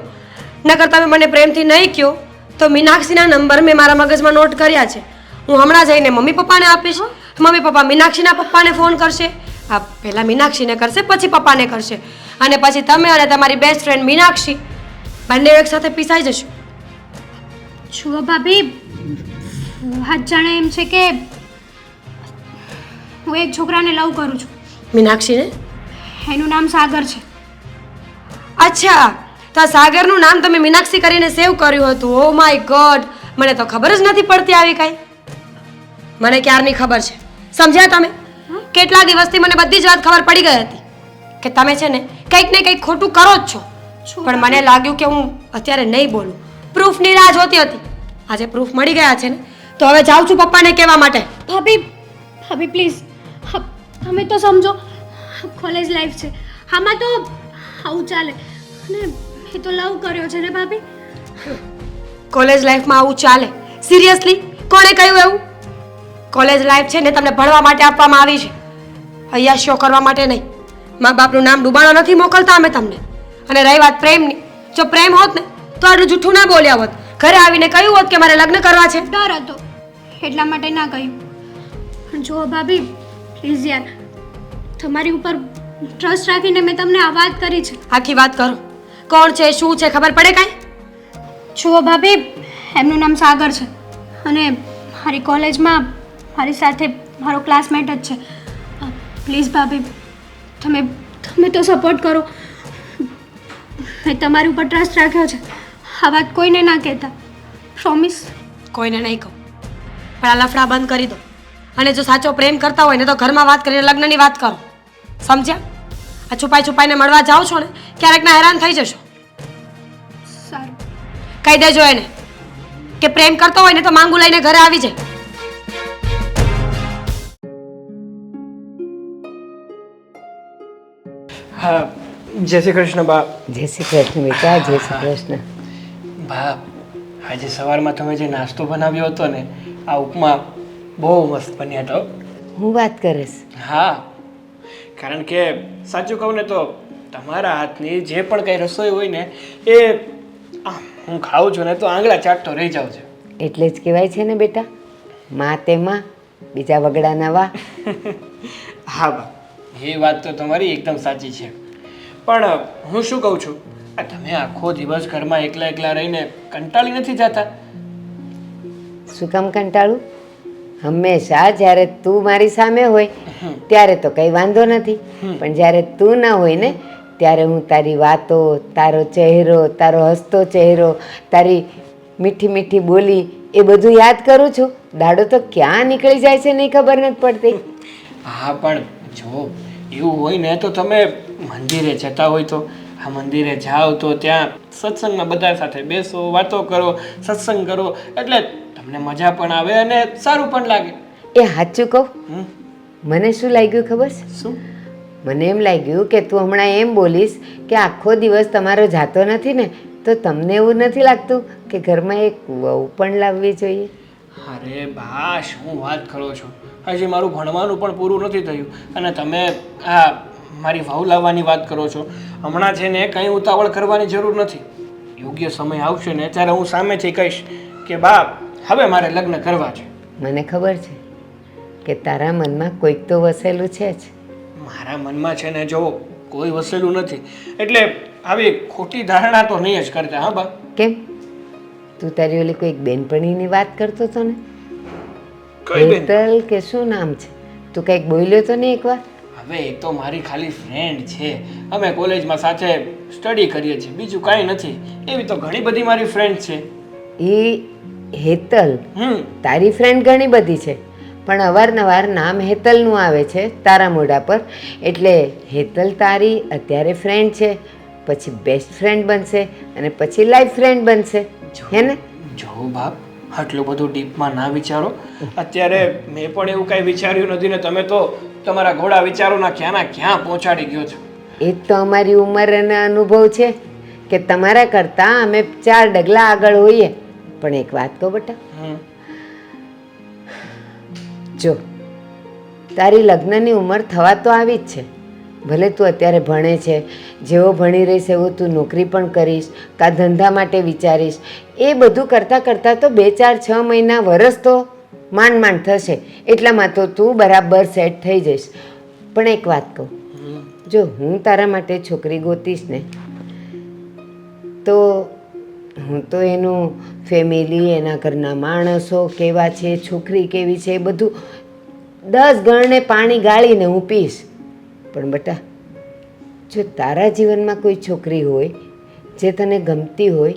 નકર તમે મને પ્રેમથી નહીં કહો તો મીનાક્ષીના નંબર મેં મારા મગજમાં નોટ કર્યા છે. હું હમણાં જઈને મમ્મી પપ્પાને આપીશ. મમ્મી પપ્પા મીનાક્ષીના પપ્પાને ફોન કરશે. આ પહેલાં મીનાક્ષીને કરશે, પછી પપ્પાને કરશે, અને પછી તમે અને તમારી બેસ્ટ ફ્રેન્ડ મીનાક્ષી બંને એક સાથે પીસાઈ જશો. જુઓ ભાભી, વાત જાણે એમ છે કે હું એક છોકરાને લવ કરું છું. મીનાક્ષીને? એનું નામ સાગર છે. અચ્છા, તો આ સાગરનું નામ તમે મીનાક્ષી કરીને સેવ કર્યું હતું. ઓ માય ગોડ, મને તો ખબર જ નથી પડતી આવી કાંઈ. મને ક્યારની ખબર છે. સમજ્યા તમે? કેટલા દિવસથી મને બધી જ વાત ખબર પડી ગઈ હતી કે તમે છે ને કંઈક ને કંઈક ખોટું કરો જ છો. પણ મને લાગ્યું કે હું અત્યારે નહીં બોલું. પ્રૂફની રાહ જોતી હતી. આજે પ્રૂફ મળી ગયા છે ને, તો હવે જાઉં છું પપ્પાને કહેવા માટે. ભાભી પ્લીઝ, તમે તો સમજો, કોલેજ લાઈફ છે, આમાં તો આવું ચાલે. અને એ તો લવ કર્યો છે ને ભાભી. કોલેજ લાઈફમાં આવું ચાલે? સિરિયસલી? કોણે કહ્યું એવું? કોલેજ લાઈફ છે ને તમને ભણવા માટે આપવામાં આવી છે, અય્યાશીઓ કરવા માટે નહીં. મા બાપનું નામ ડૂબાણો નથી મોકલતા અમે તમને. અને રહી વાત પ્રેમની, જો પ્રેમ હોત ને તો આટલું જૂઠું ના બોલ્યા હોત. ઘરે આવીને કહ્યું હોત કે મારે લગ્ન કરવા છે. ડર હતો એટલા માટે ના કહ્યું. પણ જુઓ ભાભી પ્લીઝ યાર, તમારી ઉપર ટ્રસ્ટ રાખીને મેં તમને આ વાત કરી છે. આખી વાત કરો. કોણ છે, શું છે, ખબર પડે કાંઈ? જુઓ ભાભી, એમનું નામ સાગર છે અને મારી કોલેજમાં મારી સાથે મારો ક્લાસમેટ જ છે. પ્લીઝ ભાભી, તમે તો સપોર્ટ કરો. મેં તમારી ઉપર ટ્રસ્ટ રાખ્યો છે. આ વાત કોઈને ના કહેતા, પ્રોમિસ. કોઈને નહીં કહું, પણ આ લફડા બંધ કરી દો. અને જો સાચો પ્રેમ કરતા હોય ને તો ઘરમાં વાત કરીને લગ્નની વાત કરો. સમજ્યા? આ છુપાઈને મળવા જાઓ છો ને, ક્યારેક ના હેરાન થઈ જશો. સારું. કહી દેજો એને કે પ્રેમ કરતો હોય ને તો માંગુ લઈને ઘરે આવી જાય. હા, જય શ્રી કૃષ્ણ બા. જય શ્રી કૃષ્ણ બેટા, જય શ્રી કૃષ્ણ. બા, આજે સવારમાં તમે જે નાસ્તો બનાવ્યો હતો ને, આ ઉપમા બહુ મસ્ત બન્યા હતો. હું વાત કરીશ. હા, કારણ કે સાચું કહું ને તો તમારા હાથની જે પણ કંઈ રસોઈ હોય ને એ હું ખાઉં છું ને તો આંગળા ચાટતો રહી જાઉં છું. એટલે જ કહેવાય છે ને બેટા, માં તે માં, બીજા વગડાના વા. હા બા, એ વાત તો તમારી એકદમ સાચી છે. પણ હું શું કહું છું, આ તમે આખો દિવસ ઘરમાં એકલા એકલા રહીને કંટાળી નથી જતા? શું કામ કંટાળું? હંમેશા જ્યારે તું મારી સામે હોય ત્યારે તો કંઈ વાંધો નથી, પણ જ્યારે તું ના હોય ને ત્યારે હું તારી વાતો, તારો ચહેરો, તારો હસતો ચહેરો, તારી મીઠી મીઠી બોલી એ બધું યાદ કરું છું. દાડો તો ક્યાં નીકળી જાય છે નહીં ખબર નથી પડતી. હા, પણ જો એવું હોય ને તો તમે મંદિરે જતા હોય તો આ મંદિરે જાઓ તો ત્યાં સત્સંગમાં બધા સાથે બેસો, વાતો કરો, સત્સંગ કરો, એટલે તમને મજા પણ આવે અને સારું પણ લાગે. એ સાચું કહું, મને શું લાગ્યું ખબર છે? શું? મને એમ લાગ્યું કે તું હમણાં એમ બોલીશ કે આખો દિવસ તમારો જાતો નથી ને, તો તમને એવું નથી લાગતું કે ઘરમાં એક વહુ પણ લાવવી જોઈએ? અરે બા, શું વાત કરો છો? હજી મારું ભણવાનું પણ પૂરું નથી થયું અને તમે આ મારી વહુ લાવવાની વાત કરો છો. હમણાં છે ને કંઈ ઉતાવળ કરવાની જરૂર નથી. યોગ્ય સમય આવશે ને ત્યારે હું સામેથી કહીશ કે બા હવે મારે લગ્ન કરવા છે. મને ખબર છે કે તારા મનમાં કોઈક તો વસેલું છે જ. મારા મનમાં છે ને જો કોઈ વસેલું નથી, એટલે આવી ખોટી ધારણા તો નહીં જ કરતા. હા બા. કેમ? તું તારી ઓલી કોઈક બેનપણીની વાત કરતો હતો ને? કઈ બેન? હેતલ કે શું નામ છે? તું કંઈક બોલ્યો તો ને એકવાર? હવે એ તો મારી ખાલી ફ્રેન્ડ છે. અમે કોલેજમાં સાથે સ્ટડી કરીએ છીએ, બીજું કાંઈ નથી. એવી તો ઘણી બધી મારી ફ્રેન્ડ છે. એ હેતલ તારી ફ્રેન્ડ ઘણી બધી છે, પણ અવારનવાર નામ હેતલનું આવે છે તારા મોઢા પર, એટલે હેતલ તારી અત્યારે ફ્રેન્ડ છે, પછી બેસ્ટ ફ્રેન્ડ બનશે અને પછી લાઈફ ફ્રેન્ડ બનશે, હે ને? જો બાપ, આટલું બધું ડીપમાં ના વિચારો. અત્યારે મેં પણ એવું કાંઈ વિચાર્યું નથી ને તમે તો તમારા ઘોડા વિચારોના ક્યાં પહોંચાડી ગયો છો. એ જ તો અમારી ઉંમર અને અનુભવ છે કે તમારા કરતાં અમે 4 ડગલા આગળ હોઈએ. પણ એક વાત કહું બેટા, હમ. જો તારી લગ્નની ઉંમર થવા તો આવી જ છે. ભલે તું અત્યારે ભણે છે, જેવો ભણી રહીશ એવો તું નોકરી પણ કરીશ, કાં ધંધા માટે વિચારીશ. એ બધું કરતાં કરતાં તો 2, 4, 6 મહિના વરસ તો માંડ થશે. એટલામાં તો તું બરાબર સેટ થઈ જઈશ. પણ એક વાત કહું, જો હું તારા માટે છોકરી ગોતીશ ને તો હું તો એનું ફેમિલી, એના ઘરના માણસો કેવા છે, છોકરી કેવી છે, એ બધું 10 ગણને પાણી ગાળીને હું પીશ. પણ બેટા, જો તારા જીવનમાં કોઈ છોકરી હોય જે તને ગમતી હોય,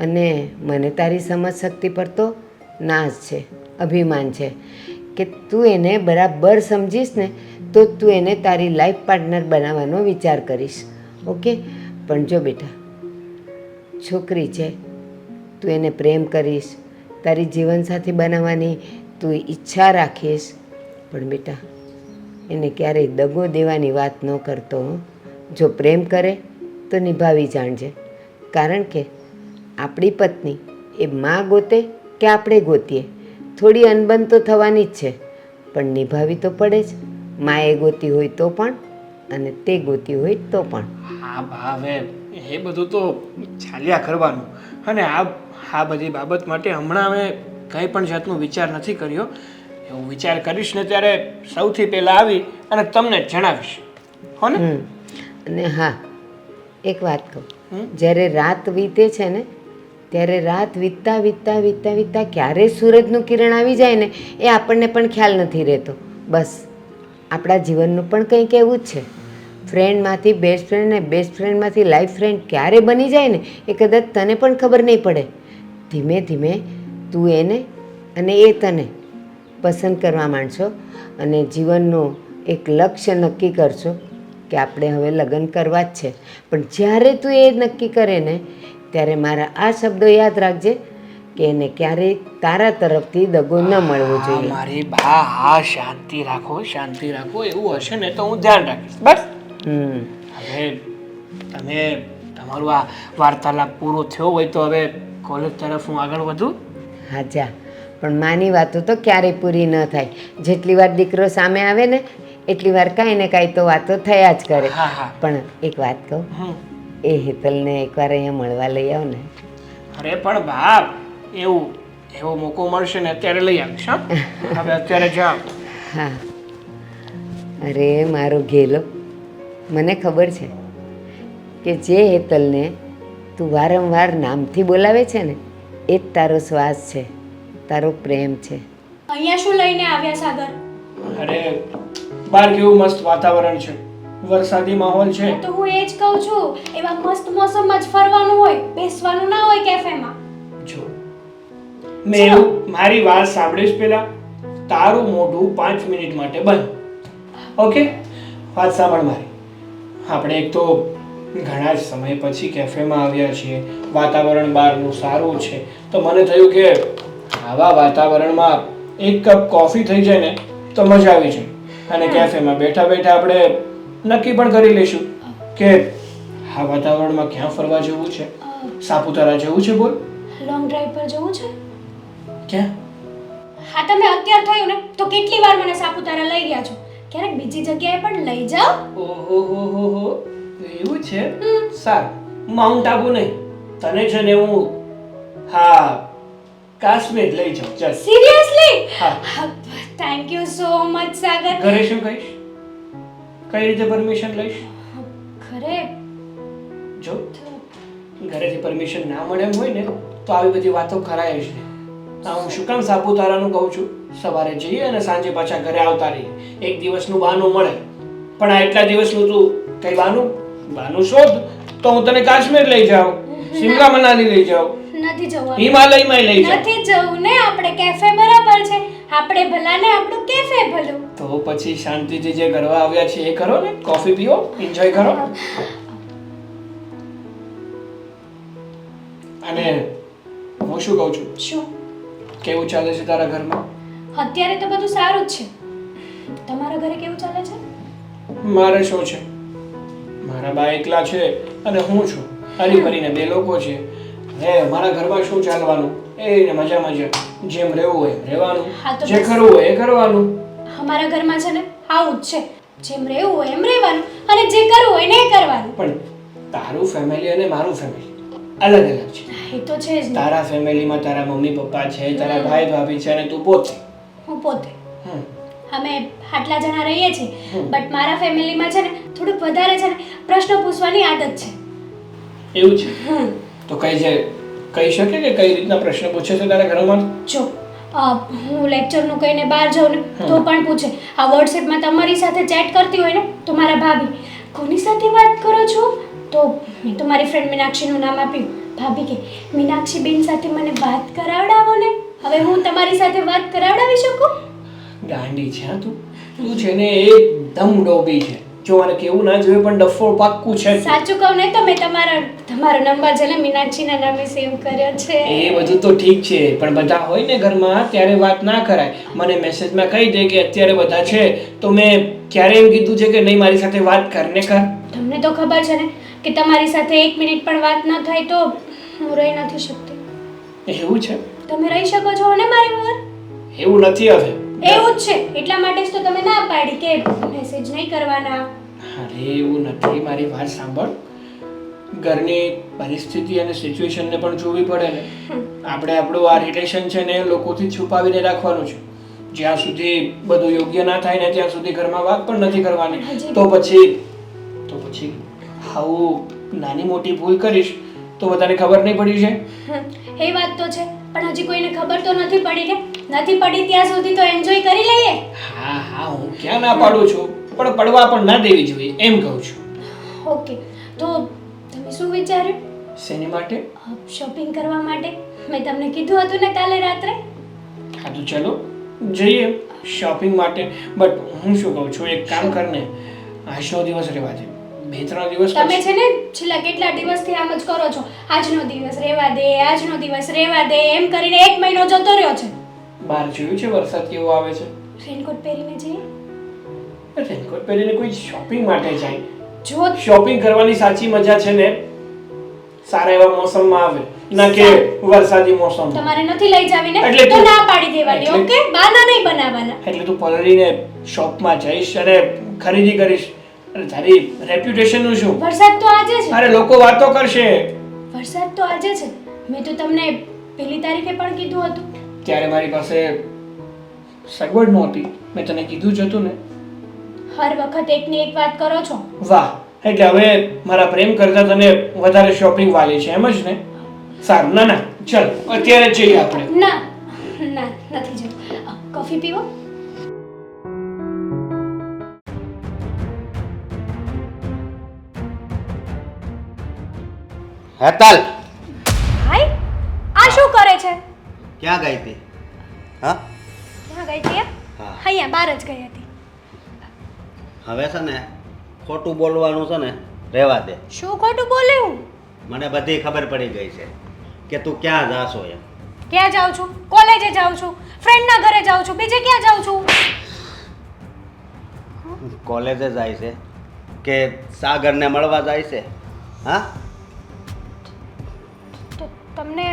અને મને તારી સમજ શક્તિ પર તો નાઝ છે, અભિમાન છે કે તું એને બરાબર સમજીશ ને તો તું એને તારી લાઈફ પાર્ટનર બનાવવાનો વિચાર કરીશ. ઓકે? પણ જો બેટા, છોકરી છે, તું એને પ્રેમ કરીશ, તારી જીવનસાથી બનાવવાની તું ઈચ્છા રાખીશ. પણ બેટા, એને ક્યારેય દગો દેવાની વાત ન કરતો. જો પ્રેમ કરે તો નિભાવી જાણજે. કારણ કે આપણી પત્ની એ માં ગોતે કે આપણે ગોતીએ, થોડી અનબન તો થવાની જ છે, પણ નિભાવી તો પડે જ. માએ ગોતી હોય તો પણ અને તે ગોતી હોય તો પણ. હા બા, હવે એ બધું તો ચાલ્યા કરવાનું. અને આ બધી બાબત માટે હમણાં અમે કંઈ પણ જાતનો વિચાર નથી કર્યો. એવું વિચાર કરીશ ને ત્યારે સૌથી પહેલાં આવી અને તમને જ જણાવીશ. હો ને? અને હા, એક વાત કહું, જ્યારે રાત વીતે છે ને ત્યારે રાત વીતતા વીતતા વીતતા વીતતા ક્યારે સૂરજનું કિરણ આવી જાય ને એ આપણને પણ ખ્યાલ નથી રહેતો. બસ આપણા જીવનનું પણ કંઈક એવું જ છે. ફ્રેન્ડમાંથી બેસ્ટ ફ્રેન્ડ ને બેસ્ટ ફ્રેન્ડમાંથી લાઈફ ફ્રેન્ડ ક્યારે બની જાય ને એ કદાચ તને પણ ખબર નહીં પડે. ધીમે ધીમે તું એને અને એ તને પસંદ કરવા માંડશો અને જીવનનું એક લક્ષ્ય નક્કી કરશો કે આપણે હવે લગ્ન કરવા જ છે. પણ જ્યારે તું એ નક્કી કરે ને ત્યારે મારા આ શબ્દો યાદ રાખજે કે એને ક્યારેય તારા તરફથી દગો ન મળવો હા, જોઈએ. મારી બા, હા, શાંતિ રાખો, શાંતિ રાખો. એવું હશે ને તો હું ધ્યાન રાખીશ. બસ હવે તમે તમારું આ વાર્તાલાપ પૂરો થયો હોય તો હવે કોલેજ તરફ હું આગળ વધું. હા જા, પણ માની વાતો તો ક્યારેય પૂરી ન થાય. જેટલી વાર દીકરો સામે આવે ને એટલી વાર કાંઈ ને કાંઈ તો વાતો થયા જ કરે. હા, હા. પણ એક વાત કહું, હમ. એ હેતલને એકવાર અહીંયા મળવા લઈ આવ ને. અરે પણ બાપ, એવો મોકો મળશે ને અત્યારે લઈ આવીશ. હા, હવે અત્યારે જાઓ. હા, અરે મારો ઘેલો, મને ખબર છે કે જે હેતલને તું વારંવાર નામથી બોલાવે છે ને એ જ તારો શ્વાસ છે, તારો પ્રેમ છે. અહીંયા શું લઈને આવ્યા સાગર? અરે બહાર કેવું મસ્ત વાતાવરણ છે, વરસાદી માહોલ છે. તો હું એ જ કહું છું, એવા મસ્ત મોસમમાં જ ફરવાનું હોય, બેસવાનું ના હોય કેફેમાં. જો મેં એવું મારી વાત સાંભળીશ પેલા, તારું મોઢું 5 મિનિટ માટે બંધ. ઓકે? વાત સાંભળ મારી. આપણે એક તો ઘણા જ સમય પછી કેફેમાં આવ્યા છીએ, વાતાવરણ બહારનું સારું છે, તો મને થયું કે આવા વાતાવરણમાં એક કપ કોફી થઈ જાય ને તો મજા આવી જાય. અને કેફેમાં બેઠા બેઠા આપણે નક્કી પણ કરી લઈશું કે આ વાતાવરણમાં ક્યાં ફરવા જવું છે. સાપુતારા જવું છે? બોલ. લોંગ ડ્રાઈવ પર જવું છે? ક્યાં? હા, તમે અત્યાર થયું ને તો કેટલી વાર મને સાપુતારા લઈ ગયા છો, ક્યારેક બીજી જગ્યાએ પણ લઈ જાઓ. ઓહો, એવું છે? સારું, માઉન્ટ આબુ નહીં, તને છે ને હું કાશ્મીર લઈ જાઉં. ચાલ. સિરિયસલી? હા. થેન્ક યુ સો મચ સાગર. ઘરે શું કહીશ? કઈ રીતે પરમિશન લઈશ? ઘરે જો ઘરેથી પરમિશન ના મળે એમ હોય ને તો આવી બધી વાતો કરાય જ નહીં. હું શું કામ સાપુતારાનું કહું છું, સવારે જઈએ અને સાંજે પાછા ઘરે આવતા રહીએ. એક દિવસનું બહાનું મળે, પણ આ એટલા દિવસનું તું કઈ બહાનું શોધ તો હું તને કાશ્મીર લઈ જાઉં, શિમલા મનાલી લઈ જાઉં, નથી જવું, હિમાલયમાં લઈ જાઉં. નથી જવું ને, આપણે કેફે બરાબર છે, આપણે ભલા ને આપણું કેફે ભલું. તો પછી શાંતિથી જે કરવા આવ્યા છે એ કરો ને, કોફી પીઓ, એન્જોય કરો. અને હું શું કહું છું, શું? કેવું ચાલે છે તારા ઘરમાં? અત્યારે તો બધું સારું જ છે. તમારા ઘરે કેવું ચાલે છે? મારે શું છે, મારા બા એકલા છે અને હું છું, હરી ભરીને બે લોકો છે. હે મારા ઘરમાં શું ચાલવાનું, એ મજા મજા, જેમ રહેવું હોય એમ રહેવાનું, હા તો જે બસ. કરવું હોય એ કરવાનું. અમારા ઘરમાં છે ને આવું જ છે. જેમ રહેવું હોય એમ રહેવાનું અને જે કરવું હોય ને એ કરવાનું. પણ તારું ફેમિલી અને મારું ફેમિલી અલગ અલગ છે. એ તો છે જ ને. તારા ફેમિલીમાં તારા મમ્મી પપ્પા છે, તારા ભાઈ ભાભી છે અને તું પોતે. હું પોતે હમ. અમે આટલા જણા રહીએ છીએ, બટ મારા ફેમિલીમાં છે ને થોડુંક વધારે છે ને પ્રશ્નો પૂછવાની આદત છે. એવું છે? તો કહી શકે કે કઈ રીતના પ્રશ્ન પૂછે છે તારા ઘરમાં? જો હું લેક્ચરનું કહીને બહાર જાઉં ને તો પણ પૂછે. આ વોટ્સએપમાં તમારી સાથે ચેટ કરતી હોય ને તો મારા ભાભી કોની સાથે વાત કરો છો, તો મેં તો મારી ફ્રેન્ડ મીનાક્ષીનું નામ આપ્યું. ભાભી કે મીનાક્ષી બેન સાથે મને વાત કરાવડાવો ને. હવે હું તમારી સાથે વાત કરાવડાવી શકું? ગાંડી છે હા તું છે ને એકદમ ડોબી છે. જો મને કેવું ના જોઈએ પણ ડફોળ પાક્કું છે. સાચું કહું ને તો મેં તમારો નંબર છે ને મીનાક્ષીના નામે સેવ કર્યો છે. એ બધું તો ઠીક છે પણ બધા હોય ને ઘરમાં ત્યારે વાત ના કરાય. મને મેસેજમાં કહી દે કે અત્યારે બધા છે તો મેં ક્યારે એમ કીધું છે કે નહીં મારી સાથે વાત કર ને કર. તમને તો ખબર છે ને કે તમારી સાથે 1 મિનિટ પણ વાત ન થાય તો હું રહી નથી શકતી. એવું છે? તમે રહી શકો છો ને મારી વગર? એવું નથી હવે. એવું જ છે, એટલા માટે જ તો તમે ના પાડી કે મેસેજ નહીં કરવાના. અરે એવું નથી, મારી વાત સાંભળ. ઘરની પરિસ્થિતિ અને સિચ્યુએશનને પણ જોવી પડે ને. આપણે આપણું આ રિલેશન છે ને લોકોથી છુપાવીને રાખવાનું છે. જ્યાં સુધી બધું યોગ્ય ના થાય ને ત્યાં સુધી ઘરમાં વાત પણ નથી કરવાની. તો પછી આવું નાની મોટી ભૂલ કરીશ તો બધાને ખબર નહીં પડી છે. એ વાત તો છે, પણ હજી કોઈને ખબર તો નથી પડી ને. નથી પડી ત્યાં સુધી તો એન્જોય કરી લઈએ. હા હું ક્યાં ના પાડું છું, પણ પડવા પણ ના દેવી જોઈએ એમ કહું છું. ઓકે, તો તમે શું વિચાર્યું? શેની માટે? શોપિંગ કરવા માટે. મેં તમને કીધું હતું ને કાલે રાત્રે. હા તો ચલો જઈએ શોપિંગ માટે. બટ હું શું કહું છું, એક કામ કર ને, આજનો દિવસ રહેવા દે. 2-3 દિવસ તમે પછી. છે ને છેલ્લા કેટલા દિવસથી આમ જ કરો છો. આજનો દિવસ રહેવા દે, આજનો દિવસ રહેવા દે એમ કરીને 1 મહિનો જતો રહ્યો છે. બહાર જોયું છે વરસાદ કેવો આવે છે? રેનકોટ પહેરીને જઈએ. રેનકોટ પહેરીને કોઈ શોપિંગ માટે જાય? જો શોપિંગ કરવાની સાચી મજા છે ને સારા એવા મોસમમાં આવે, ના કે વરસાદી મોસમમાં. તમારે નથી લઈ જાવી ને એટલે તો તું- ના પાડી દેવાની. એટલે- ઓકે, બહાના નહીં બનાવવાના. એટલે તું પલળીને શોપમાં જઈશ અને ખરીદી કરીશ, અને તારી રેપ્યુટેશનનું શું? વરસાદ તો આજે છે. અરે લોકો વાતો કરશે. વરસાદ તો આજે છે. મેં તો તમને 1 તારીખે પણ કીધું હતું. ત્યારે મારી પાસે સગવડ નહોતી. મેં તને કીધું જ હતું ને. હર વખત એકની એક વાત કરો છો. વાહ, એટલે હવે મારા પ્રેમ કરતા તને વધારે શોપિંગ વાલી છે એમ જ ને? સારું, ના ચલ અત્યારે જ જઈએ આપણે. ના નથી જવું. કોફી પીવો? હેતલ, ભાઈ આ શું કરે છે? ક્યાં ગઈ હતી? હા, ક્યાં ગઈ હતી? હા. અહીંયા બહાર જ ગઈ હતી. હવે છે ને ખોટું બોલવાનું છે ને રહેવા દે. શું ખોટું બોલે હું? મને બધી ખબર પડી ગઈ છે કે તું ક્યાં જાશો એમ. ક્યાં જાઉં છું? કોલેજે જાઉં છું, ફ્રેન્ડના ઘરે જાઉં છું, બીજે ક્યાં જાઉં છું? કોલેજે જાય છે કે સાગરને મળવા જાય છે? હા તો તમને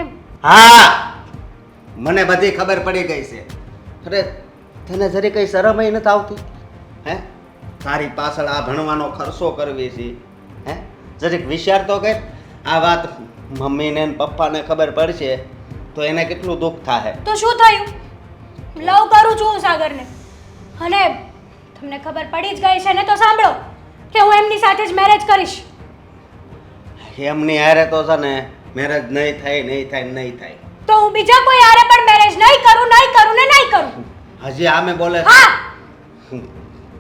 હા, મને બધી ખબર પડી ગઈ છે. અરે તને જરી કઈ શરમ ય નથી આવતી? હે, તારી પાછળ આ ભણવાનો ખર્ચો કરવી છે. હે, જરીક વિચાર તો કર. આ વાત મમ્મીને ને પપ્પાને ખબર પડશે તો એને કેટલું દુઃખ થાય. તો શું થયું? લવ કરું છું હું સાગરને, અને તમને ખબર પડી જ ગઈ છે ને તો સાંભળો કે હું એમની સાથે જ મેરેજ કરીશ. એમની હારે તો છે ને મેરેજ નહીં થાય. તો હું બીજા કોઈ હારે પણ મેરેજ નહીં કરું ને નહીં કરું. હજી આમે બોલે છે. હા,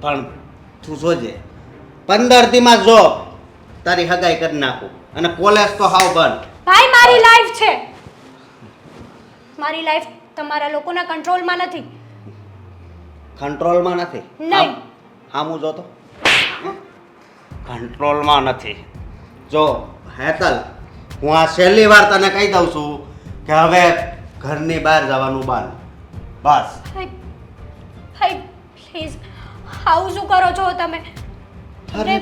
પણ તું જોજે 15 દીમાં જો તારી હગાઈ કરી નાખું અને કોલેજ તો હાવ બંધ. ભાઈ મારી લાઈફ છે. મારી લાઈફ તમારા લોકોના કંટ્રોલમાં નથી. કંટ્રોલમાં નથી? નહીં. આમ જો તો કંટ્રોલમાં નથી. જો હેતલ, હું આ છેલ્લી વાર તને કહી દઉં છું કે હવે ઘરની બહાર જવાનું બાન બસ. હાય હાય પ્લીઝ આવું શું કરો છો તમે? અરે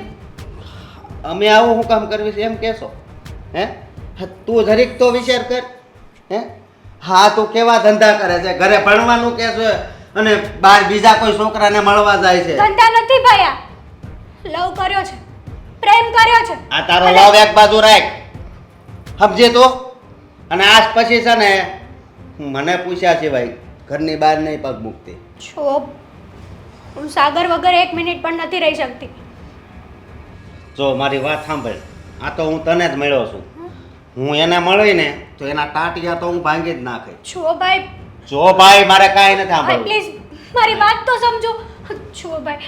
અમે આવું શું કામ કરવી છે એમ કહેશો? હે તું જરીક તો વિચાર કર. હે હા તું કેવા ધંધા કરે છે, ઘરે ભણવાનું કે છે અને બહાર બીજા કોઈ છોકરાને મળવા જાય છે. ધંધા નથી ભાઈ, લવ કર્યો છે, પ્રેમ કર્યો છે. આ તારો લવ એક બાજુ રાખ, સમજે તો. અને આજ પછી છે ને મને પૂછ્યા સિવાય ઘરની બહાર નહીં પગ મૂકતી. છો હું સાગર વગર 1 મિનિટ પણ નથી રહી શકતી. જો મારી વાત સાંભળ, આ તો હું તને જ મળ્યો છું. હું એને મળીને તો એના ટાંટિયા તો હું ભાંગી જ નાખે. છો ભાઈ, જો ભાઈ મારે કાંઈ નથી ભાઈ સાંભળવું. પ્લીઝ મારી વાત તો સમજો. છો ભાઈ,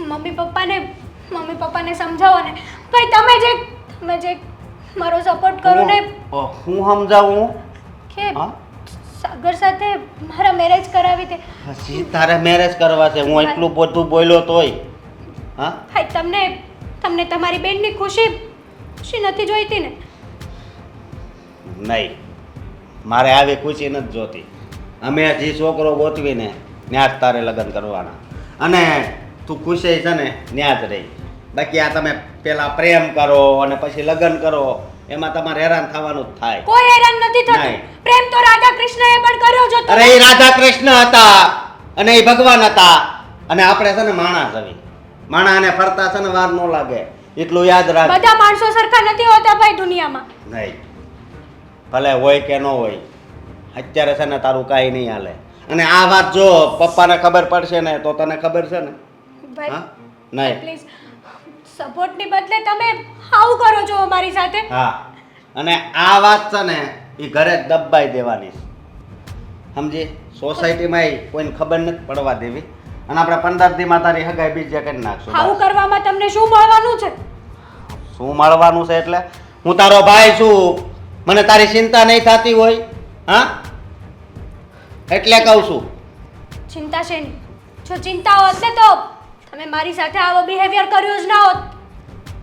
મમ્મી પપ્પાને સમજાવો ને ભાઈ. તમે જે મારો સપોર્ટ કરો ને હું સમજાવું કે હા? સાગર સાથે મારા મેરેજ કરાવી દે. હજી તારે મેરેજ કરવા છે? હું એટલું બધું બોલ્યો તોય હા? ભાઈ તમને તમારી બેનની ખુશી નથી જોઈતી ને? નહીં, મારે આવી ખુશી નથી જોતી. અમે જે છોકરો ગોતવીને ત્યાં જ તારે લગ્ન કરવાના, અને તું ખુશી છે ને ત્યાં જ રહી. બાકી આ તમે પેલા પ્રેમ કરો અને પછી લગ્ન કરો, એમાં તમારે હેરાન થવાનું જ થાય. કોઈ હેરાન નથી થતું. નહીં. પ્રેમ તો રાધા કૃષ્ણએ પણ કર્યો જો અરે એ રાધા કૃષ્ણ હતા અને એ ભગવાન હતા, અને આપણે છે ને માણસ હવી માણાને ફરતા છે ને વાર ન લાગે, એટલું યાદ રાખ. બધા માણસો સરખા નથી હોતા ભાઈ દુનિયામાં. નહીં, ભલે હોય કે ન હોય, અત્યારે છે ને તારું કાંઈ નહીં હાલે. અને આ વાત જો પપ્પાને ખબર પડશે ને તો તને ખબર છે ને? ભાઈ હા નહીં. પ્લીઝ સપોર્ટની બદલે તમે આવું કરો છો મારી સાથે. હા, અને આ વાત છે ને એ ઘરે જ દબાઈ દેવાની છે, સમજી? સોસાયટીમાં કોઈને ખબર નથી પડવા દેવી, અને આપણે 15 દીમાં તારી હગાઈ બીજે કરી નાખશું. આવું કરવામાં તમને શું મળવાનું છે? શું મળવાનું છે એટલે? હું તારો ભાઈ છું, મને તારી ચિંતા નહીં થતી હોય? હા, એટલે કહું છું. ચિંતા શેની? જો ચિંતા હોત ને તો તમે મારી સાથે આવો બિહેવિયર કર્યો જ ના હોત.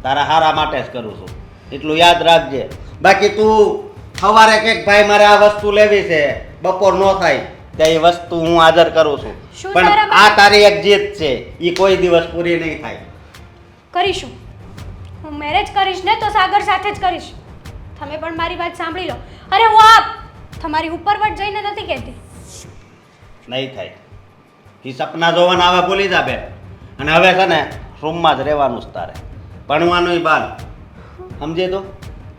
તારા હારા માટે જ કરું છું, એટલું યાદ રાખજે. બાકી તું સવારે કંઈક ભાઈ મારે આ વસ્તુ લેવી છે, બપોર ન થાય ત્યાં એ વસ્તુ હું હાજર કરું છું. શું પણ તારા આ તારી એક જીત છે, એ કોઈ દિવસ પૂરી નહીં થાય. કરીશું. હું મેરેજ કરીશ ને તો સાગર સાથે જ કરીશ. તમે પણ મારી વાત સાંભળી લો. અરે હું તમારી ઉપરવટ જઈને નથી કહેતી. નહીં થાય. એ સપના જોવાના હવે ભૂલી જા બેન, અને હવે છે ને રૂમમાં જ રહેવાનું જ તારે, ભણવાનું બાદ, સમજે તો?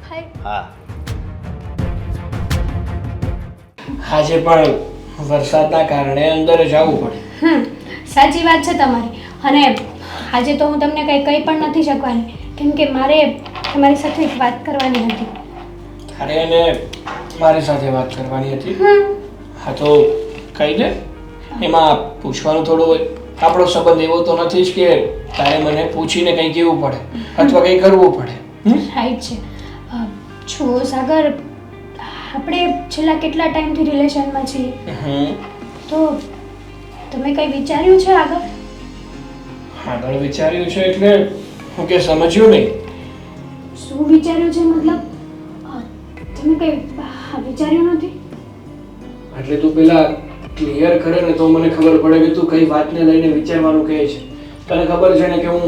ભાઈ હા. આજે પણ વરસાદના કારણે અંદર જવું પડે. સાચી વાત છે તમારી. અને આજે તો હું તમને કંઈ પણ નથી શકવાની, કેમ કે મારે તમારી સાથે એક વાત કરવાની હતી. અરે એને મારી સાથે વાત કરવાની હતી. હા તો કહી દે, એમાં પૂછવાનું થોડું હોય. આપણો સંબંધ એવો તો નથી જ કે તારે મને પૂછીને કંઈ કહેવું પડે અથવા કંઈ કરવું પડે. રાઈટ છે. છો સાગર, આપણે છેલ્લા કેટલા ટાઈમથી રિલેશનમાં છીએ, તો તમે કંઈ વિચાર્યું છે આગળ? આગળ વિચાર્યું છે એટલે હું કે સમજ્યું નહીં. શું વિચાર્યું છે મતલબ? તમે કંઈ વિચાર્યું નથી? એટલે તું પેલા ક્લિયર કરે ને તો મને ખબર પડે કે તું કઈ વાતને લઈને વિચારવાનું કહે છે. તને ખબર છે ને કે હું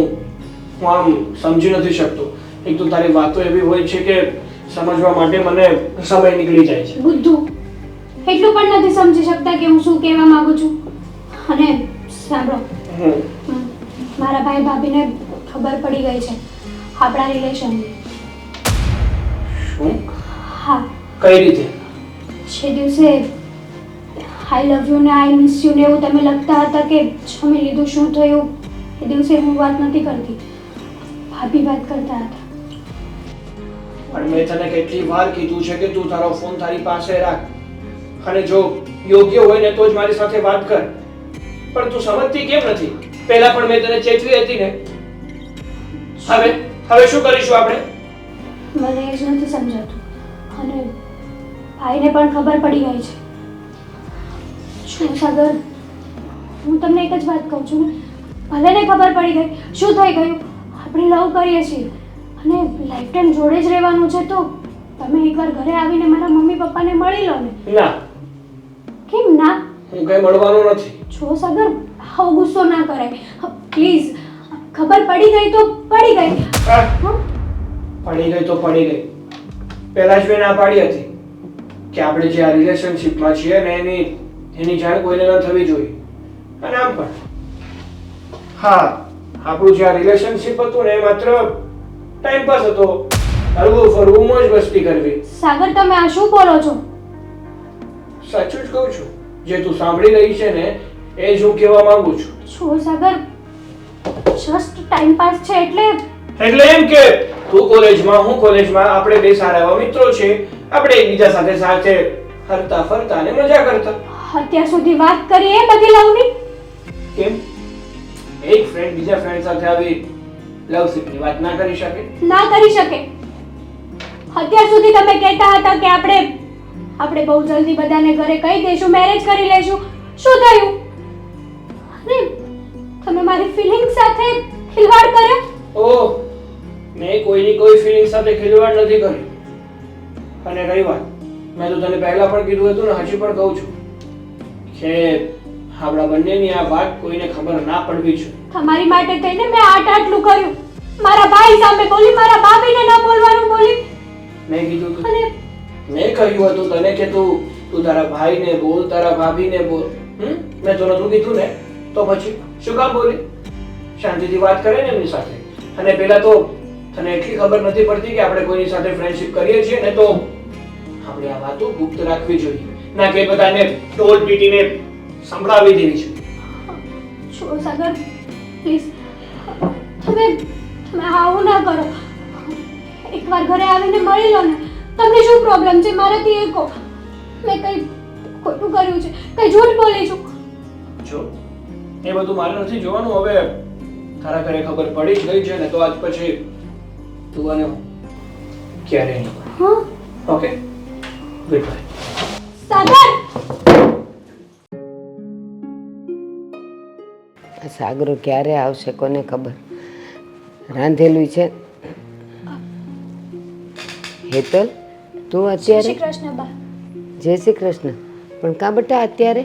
આમ સમજી નથી શકતો. એક તો તારી વાતો એવી હોય છે કે સમજવા માટે મને સમય નીકળી જાય છે. બુદ્ધુ એટલું પણ નથી સમજી શકતા કે હું શું કહેવા માંગુ છું. અને સાંભળો, મારા ભાઈ ભાભીને ખબર પડી ગઈ છે આપણા રિલેશનની. શું? હા, કઈ રીતે? જે દિવસે આઈ લવ યુ ને આઈ મિસ યુ ને એવું તમે લખતા હતા કે જમી લીધું શું થયું, એ દિવસે હું વાત નથી કરતી, ભાભી વાત કરતા હતા. પણ મેં તને કેટલી વાર કીધું છે કે તું તારો ફોન તારી પાસે રાખ અને જો યોગ્ય હોય ને તો જ મારી સાથે વાત કર. પણ તું સમજતી કેમ નથી? પહેલા પણ મેં તને ચેતવી હતી ને. હવે શું કરીશું આપણે? મને એ જ નથી સમજાતું. અને ભાઈને પણ ખબર પડી ગઈ છે. શું સાગર, હું તમને એક જ વાત કહું છું ને, ભલે ને ખબર પડી ગઈ, શું થઈ ગયું? આપણે લવ કરીએ છીએ અને લાઈફ ટાઈમ જોડે જ રહેવાનું છે, તો તમે એકવાર ઘરે આવીને મારા મમ્મી પપ્પાને મળી લો ને. ના, કેમ ના? હું કઈ મળવાનો નથી. જો સાગર, આવો ગુસ્સો ના કરાય પ્લીઝ. ખબર પડી ગઈ તો પડી ગઈ. હં? પડી ગઈ તો પડી ગઈ. પહેલા જ મેં ના પાડી હતી કે આપણે જે આ રિલેશનશિપમાં છીએ ને એની જાણ કોઈને ન થવી જોઈએ. અને આમ પણ હા, આપણું જે આ રિલેશનશિપ હતું ને એ માત્ર ટાઈમ પાસ હતો. હરવું ફરવું, મોજ મસ્તી કરવી. સાગર, તમે આ શું બોલો છો? સાચું જ કહું છું. જે તું સાંભળી રહી છે ને એ જ હું કહેવા માંગુ છું. જો સાગર, જસ્ટ ટાઈમ પાસ છે એટલે એમ કે તું કોલેજમાં, હું કોલેજમાં, આપણે બે સારા એવા મિત્રો છે. આપણે એકબીજા સાથે સાથે હરતા ફરતા અને મજા કરતા. અત્યાર સુધી વાત કરી એ બધી લવની? કેમ એક ફ્રેન્ડ બીજા ફ્રેન્ડ સાથે આવી લવશીપની વાત ના કરી શકે? ના કરી શકે. અત્યાર સુધી તમે કહેતા હતા કે આપણે બહુ જલ્દી બધાને ઘરે કહી દઈશું, મેરેજ કરી લેશું. શું થયું? અરે તમે મારી ફિલિંગ સાથે ખિલવાડ કર્યો. ઓહ, મેં કોઈની કોઈ ફિલિંગ સાથે ખિલવાડ નથી કર્યો. અને રહી વાત, મેં તો તને પહેલા પણ કીધું હતું ને હજી પણ કહું છું કે આપણા બંનેની આ વાત કોઈને ખબર ના પડવી જોઈએ. તમારી માટે થઈને મેં આટલું કર્યું. મારા ભાઈ સામે બોલી, મારા ભાભીને ન બોલવાનું બોલી. મેં કીધું તું, અને મેં કહ્યું હતું તને કે તું તારા ભાઈને બોલ, તારા ભાભીને બોલ. મેં તો નતું કીધું ને, તો પછી શું કામ બોલી? શાંતિથી વાત કરે ને એમની સાથે. અને પેલા તો તને એટલી ખબર નથી પડતી કે આપણે કોઈની સાથે ફ્રેન્ડશિપ કરીએ છીએ ને તો આપણે આ વાતો ગુપ્ત રાખવી જોઈએ, ના કે બધાને ટોલ પીટીને સંભળાવી દેવી છે. છો સાગર, પ્લીઝ તમે આવું ના કરો. એકવાર ઘરે આવીને મળી લો ને. તમને શું પ્રોબ્લેમ છે મારાથી એ કહો. મેં કંઈ ખોટું કર્યું છે? કંઈ જૂઠ બોલી છું? જો એ બધું મારે નથી જોવાનું. હવે તારા ઘરે ખબર પડી જ ગઈ છે ને તો આજ પછી તું અને હું ક્યારેય નહીં. હા? Okay, good bye. સાગર! આ સાગરો ક્યારે આવશે કોને ખબર. રાંધેલું છે. હેતલ, તું અત્યારે? શ્રી કૃષ્ણ બા. જય શ્રી કૃષ્ણ. પણ કાં બટા અત્યારે?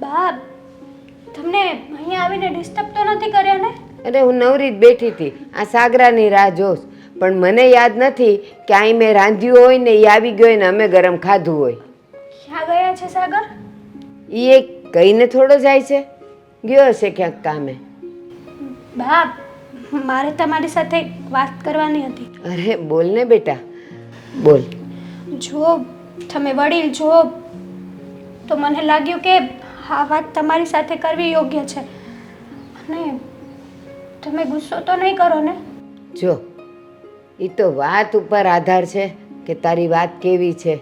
બા, તમને અહીંયા આવીને ડિસ્ટર્બ તો નથી કર્યા ને? અરે હું નવરી જ બેઠી હતી, આ સાગરાની રાહ જોશ. પણ મને યાદ નથી કે અહીં મેં રાંધ્યું હોય ને એ આવી ગયો ને અમે ગરમ ખાધું હોય. ક્યાં ગયા છે સાગર? એ કહીને થોડો જાય છે, ગયો હશે ક્યાંક કામે. બા, મારે તમારી સાથે વાત કરવાની હતી. અરે બોલ ને બેટા, બોલ. જો તમે વડીલ છો તો મને લાગ્યું કે આ વાત તમારી સાથે કરવી યોગ્ય છે. અને તમે ગુસ્સો તો નહીં કરો ને? જો એ તો વાત ઉપર આધાર છે કે તારી વાત કેવી છે.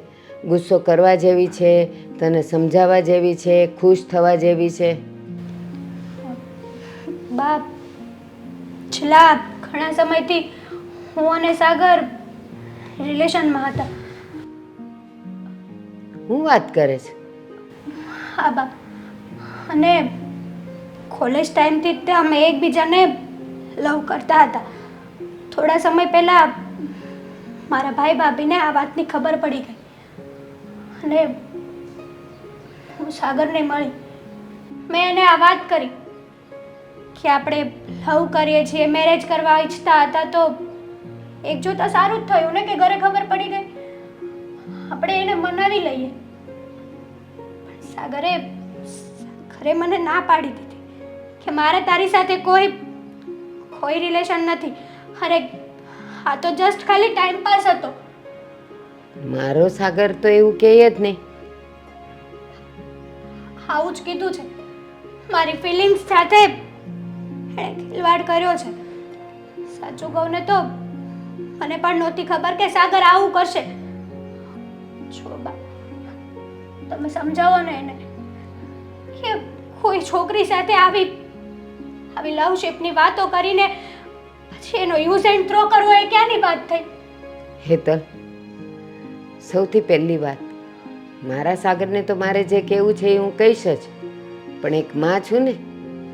ગુસ્સો કરવા જેવી છે, તને સમજાવવા જેવી છે, ખુશ થવા જેવી છે. બા, છેલ્લા ઘણા સમયથી હું અને સાગર રિલેશનમાં હતા. હું વાત કરે છે? હા બા, અને કોલેજ ટાઈમથી જ તે અમે એકબીજાને લવ કરતા હતા. થોડા સમય પહેલાં મારા ભાઈ ભાભીને આ વાતની ખબર પડી ગઈ અને હું સાગરને મળી. મેં એને આ વાત કરી કે આપણે લવ કરીએ છીએ, મેરેજ કરવા ઈચ્છતા હતા. તો એક જોતા સારું જ થયું ને કે ઘરે ખબર પડી ગઈ. આપણે એને મનાવી લઈએ. પણ સાગરે મને ના પાડી દીધી કે મારે તારી સાથે કોઈ રિલેશન નથી. અરે આ તો જસ્ટ ખાલી ટાઈમ પાસ હતો. મારો સાગર તો એવું કહે જ નહીં. આવું જ કીધું છે. મારી ફિલિંગ્સ સાથે એણે ખિલવાડ કર્યો છે. સાચું કહું ને તો મને પણ નહોતી ખબર કે સાગર આવું કરશે. છો બા, તમે સમજાવો ને એને કે કોઈ છોકરી સાથે આવી લવશિપની વાતો કરીને પછી એનો યુઝ એન્ડ થ્રો કરવો એ ક્યાંની વાત થઈ? હેતલ, સૌથી પહેલી વાત, મારા સાગરને તો મારે જે કહેવું છે એ હું કહીશ જ. પણ એક માં છું ને,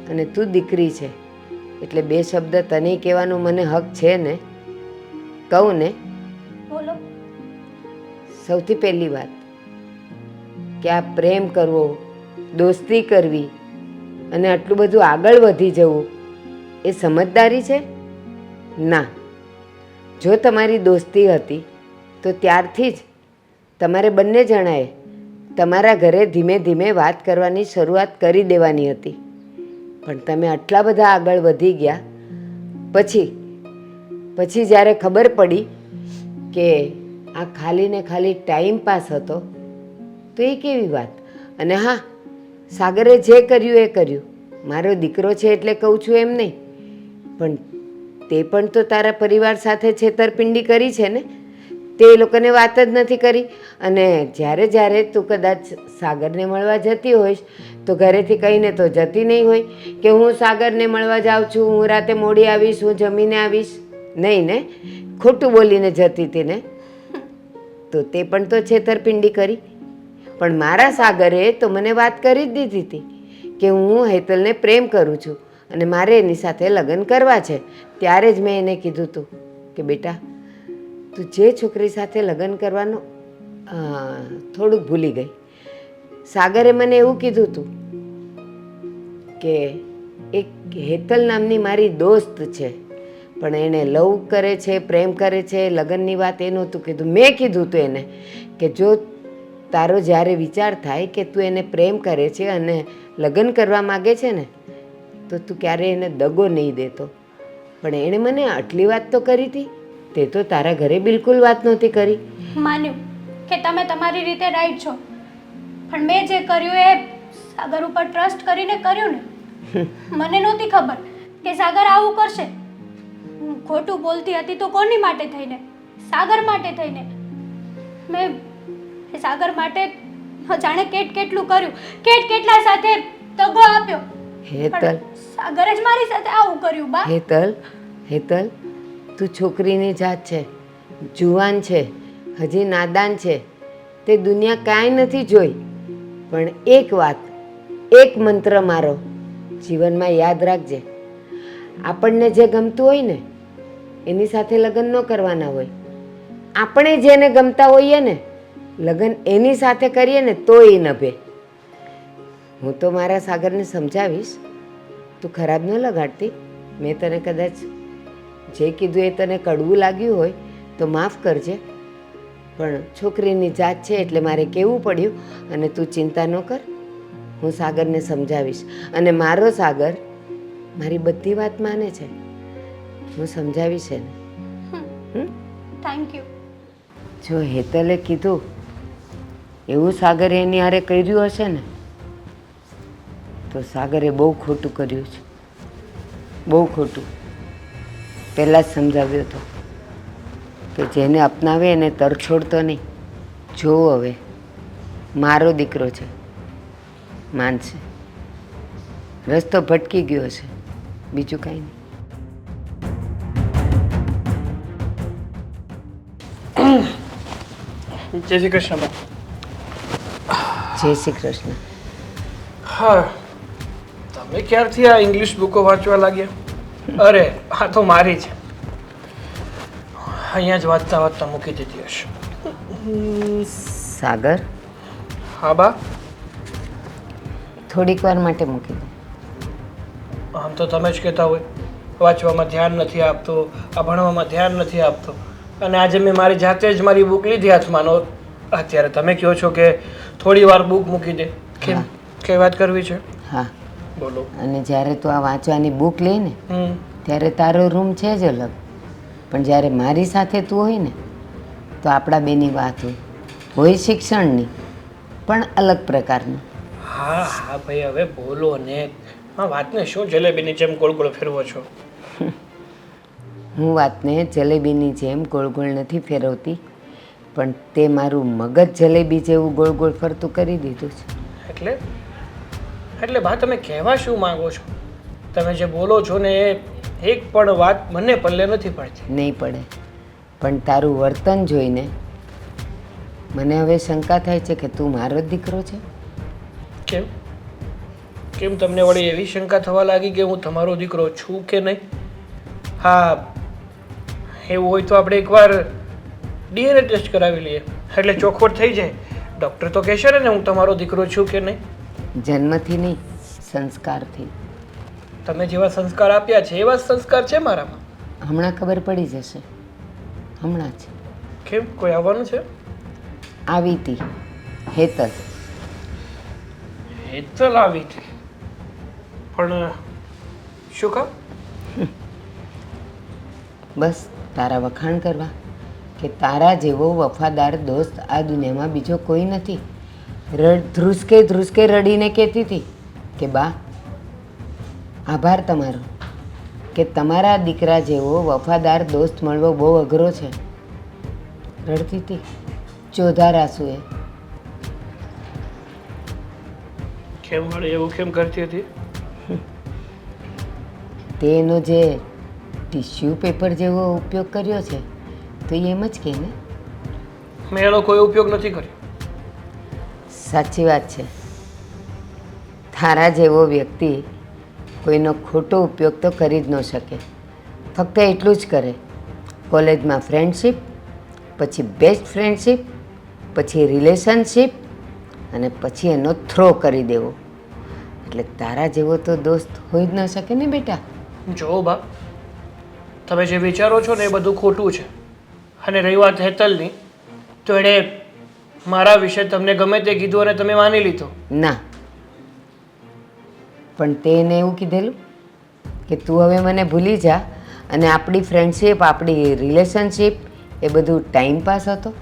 અને તું દીકરી છે એટલે બે શબ્દ તને કહેવાનો મને હક છે ને. કહું ને? બોલો. સૌથી પહેલી વાત કે આ પ્રેમ કરવો, દોસ્તી કરવી અને આટલું બધું આગળ વધી જવું એ સમજદારી છે? ના. જો તમારી દોસ્તી હતી તો ત્યારથી જ તમારે બંને જણાએ તમારા ઘરે ધીમે ધીમે વાત કરવાની શરૂઆત કરી દેવાની હતી. પણ તમે આટલા બધા આગળ વધી ગયા પછી જ્યારે ખબર પડી કે આ ખાલી ને ખાલી ટાઈમ પાસ હતો તો એ કેવી વાત? અને હા, સાગરે જે કર્યું એ કર્યું. મારો દીકરો છે એટલે કહું છું એમ નહીં, પણ તે પણ તો તારા પરિવાર સાથે છેતરપિંડી કરી છે ને. તે એ લોકોને વાત જ નથી કરી. અને જ્યારે તું કદાચ સાગરને મળવા જતી હોઈશ તો ઘરેથી કહીને તો જતી નહીં હોય કે હું સાગરને મળવા જાઉં છું, હું રાતે મોડી આવીશ, હું જમીને આવીશ. નહીં ને, ખોટું બોલીને જતી હતી ને. તો તે પણ તો છેતરપિંડી કરી. પણ મારા સાગરે તો મને વાત કરી જ દીધી હતી કે હું હેતલને પ્રેમ કરું છું અને મારે એની સાથે લગ્ન કરવા છે. ત્યારે જ મેં એને કીધું હતું કે બેટા, તું જે છોકરી સાથે લગ્ન કરવાનું થોડુંક ભૂલી ગઈ. સાગરે મને એવું કીધું હતું કે એક હેતલ નામની મારી દોસ્ત છે, પણ એણે લવ કરે છે, પ્રેમ કરે છે, લગ્નની વાત એ નહોતું કીધું. મેં કીધું હતું એને કે જો તારો જ્યારે વિચાર થાય કે તું એને પ્રેમ કરે છે અને લગ્ન કરવા માગે છે ને તો તું ક્યારેય એને દગો નહીં દેતો. પણ એણે મને આટલી વાત તો કરી હતી, તે તો તારા ઘરે બિલકુલ વાત નહોતી કરી. માન્યું કે તમે તમારી રીતે રાઈટ છો, પણ મેં જે કર્યું એ સાગર ઉપર ટ્રસ્ટ કરીને કર્યું ને. મને નહોતી ખબર કે સાગર આવું કરશે. હું ખોટું બોલતી હતી તો કોની માટે થઈને? સાગર માટે થઈને. મેં સાગર માટે જાણે કેટલું કર્યું, કેટલા સાથે દગો આપ્યો. હેતલ, સાગરે જ મારી સાથે આવું કર્યું. બા, હેતલ, તું છોકરીની જાત છે, જુવાન છે, હજી નાદાન છે, તે દુનિયા કાંઈ નથી જોઈ. પણ એક વાત, એક મંત્ર મારો જીવનમાં યાદ રાખજે. આપણને જે ગમતું હોય ને એની સાથે લગ્ન ન કરવાના હોય. આપણે જેને ગમતા હોઈએ ને લગ્ન એની સાથે કરીએ ને તો એ નભે. હું તો મારા સાગરને સમજાવીશ, તું ખરાબ ન લગાડતી. મેં તને કદાચ જે કીધું એ તને કડવું લાગ્યું હોય તો માફ કરજે. પણ છોકરીની જાત છે એટલે મારે કહેવું પડ્યું. અને તું ચિંતા ન કર, હું સાગરને સમજાવીશ. અને મારો સાગર મારી બધી વાત માને છે, હું સમજાવીશ એને. Thank you. જો હેતલે કીધું એવું સાગરે એની હારે કર્યું હશે ને તો સાગરે બહુ ખોટું કર્યું છે, બહુ ખોટું. પહેલાં જ સમજાવ્યો હતો કે જેને અપનાવે એને તરછોડતો નહીં. જો હવે મારો દીકરો છે, માનશે. રસ્તો ભટકી ગયો છે, બીજું કાંઈ નહીં. જય શ્રી કૃષ્ણ બા. જય શ્રી કૃષ્ણ. હા, તમે ક્યારથી આ ઇંગ્લિશ બુકો વાંચવા લાગ્યા? અરે આ તો મારી છે, અહીંયા જ વાંચતા વાંચતા મૂકી દીધી હશે. સાગર, હા બા. થોડીક વાર માટે મૂકી દે. આમ તો તમે જ કહેતા હોય વાંચવામાં ધ્યાન નથી આપતો, આ ભણવામાં ધ્યાન નથી આપતો, અને આજે મેં મારી જાતે જ મારી બુક લીધી હાથમાં. અત્યારે તમે કહો છો કે થોડી વાર બુક મૂકી દે. કેમ, કઈ વાત કરવી છે? હા બોલો. અને જ્યારે તું આ વાંચવાની બુક લે ને ત્યારે તારો રૂમ છે જ અલગ, પણ જ્યારે મારી સાથે તું હોય ને તો આપણા બેની વાત હોય શિક્ષણની, પણ અલગ પ્રકારની. હા હા ભાઈ, હવે બોલો ને. હા, વાતને શું જલેબીની જેમ ગોળ ગોળ ફેરવો છો? હું વાતને જલેબીની જેમ ગોળ ગોળ નથી ફેરવતી, પણ તે મારું મગજ જલેબી જેવું ગોળ ગોળ ફરતું કરી દીધું છે. એટલે બા, તમે કહેવા શું માંગો છો? તમે જે બોલો છો ને એ એક પણ વાત મને પલ્લે નથી પડતી. નહીં પડે, પણ તારું વર્તન જોઈને મને હવે શંકા થાય છે કે તું મારો જ દીકરો છે. કેમ કેમ તમને વળી એવી શંકા થવા લાગી કે હું તમારો દીકરો છું કે નહીં? હા, એવું હોય તો આપણે એકવાર ડીએનએ ટેસ્ટ કરાવી લઈએ એટલે ચોખવટ થઈ જાય. ડૉક્ટર તો કહેશે ને હું તમારો દીકરો છું કે નહીં. જન્મથી નહીં, સંસ્કારથી. તમે જેવા સંસ્કાર આપ્યા છે એવા જ સંસ્કાર છે મારામાં. હમણાં ખબર પડી જશે, હમણાં જ. કેમ, કોઈ આવવાનું છે? આવી હતી હેતલ. હેતલ આવી હતી, પણ શું કામ? બસ તારા વખાણ કરવા કે તારા જેવો વફાદાર દોસ્ત આ દુનિયામાં બીજો કોઈ નથી. ધ્રુસકે ધ્રુસકે રડીને કહેતી હતી કે બા, આભાર તમારો કે તમારા દીકરા જેવો વફાદાર દોસ્ત મળવો બહુ અઘરો છે. રડતી હતી ચોધાર આંસુએ. કેમ વળી એવું કેમ કરતી હતી? તે એનો જે ટિશ્યુ પેપર જેવો ઉપયોગ કર્યો છે તો એ એમ જ કહે ને. મેં એનો કોઈ ઉપયોગ નથી કર્યો. સાચી વાત છે. તારા જેવો વ્યક્તિ કોઈનો ખોટો ઉપયોગ તો કરી જ ન શકે. ફક્ત એટલું જ કરે, કોલેજમાં ફ્રેન્ડશિપ, પછી બેસ્ટ ફ્રેન્ડશિપ, પછી રિલેશનશિપ, અને પછી એનો થ્રો કરી દેવો. એટલે તારા જેવો તો દોસ્ત હોઈ જ ન શકે ને બેટા. જો બા, તમે જે વિચારો છો ને એ બધું ખોટું છે. અને રહી વાત હેતલની, તો એણે મારા વિશે તમને ગમે તે કીધું અને તમે માની લીધો. ના, પણ તે એને એવું કીધેલું કે તું હવે મને ભૂલી જા અને આપણી ફ્રેન્ડશિપ, આપણી રિલેશનશિપ એ બધું ટાઈમ પાસ હતો.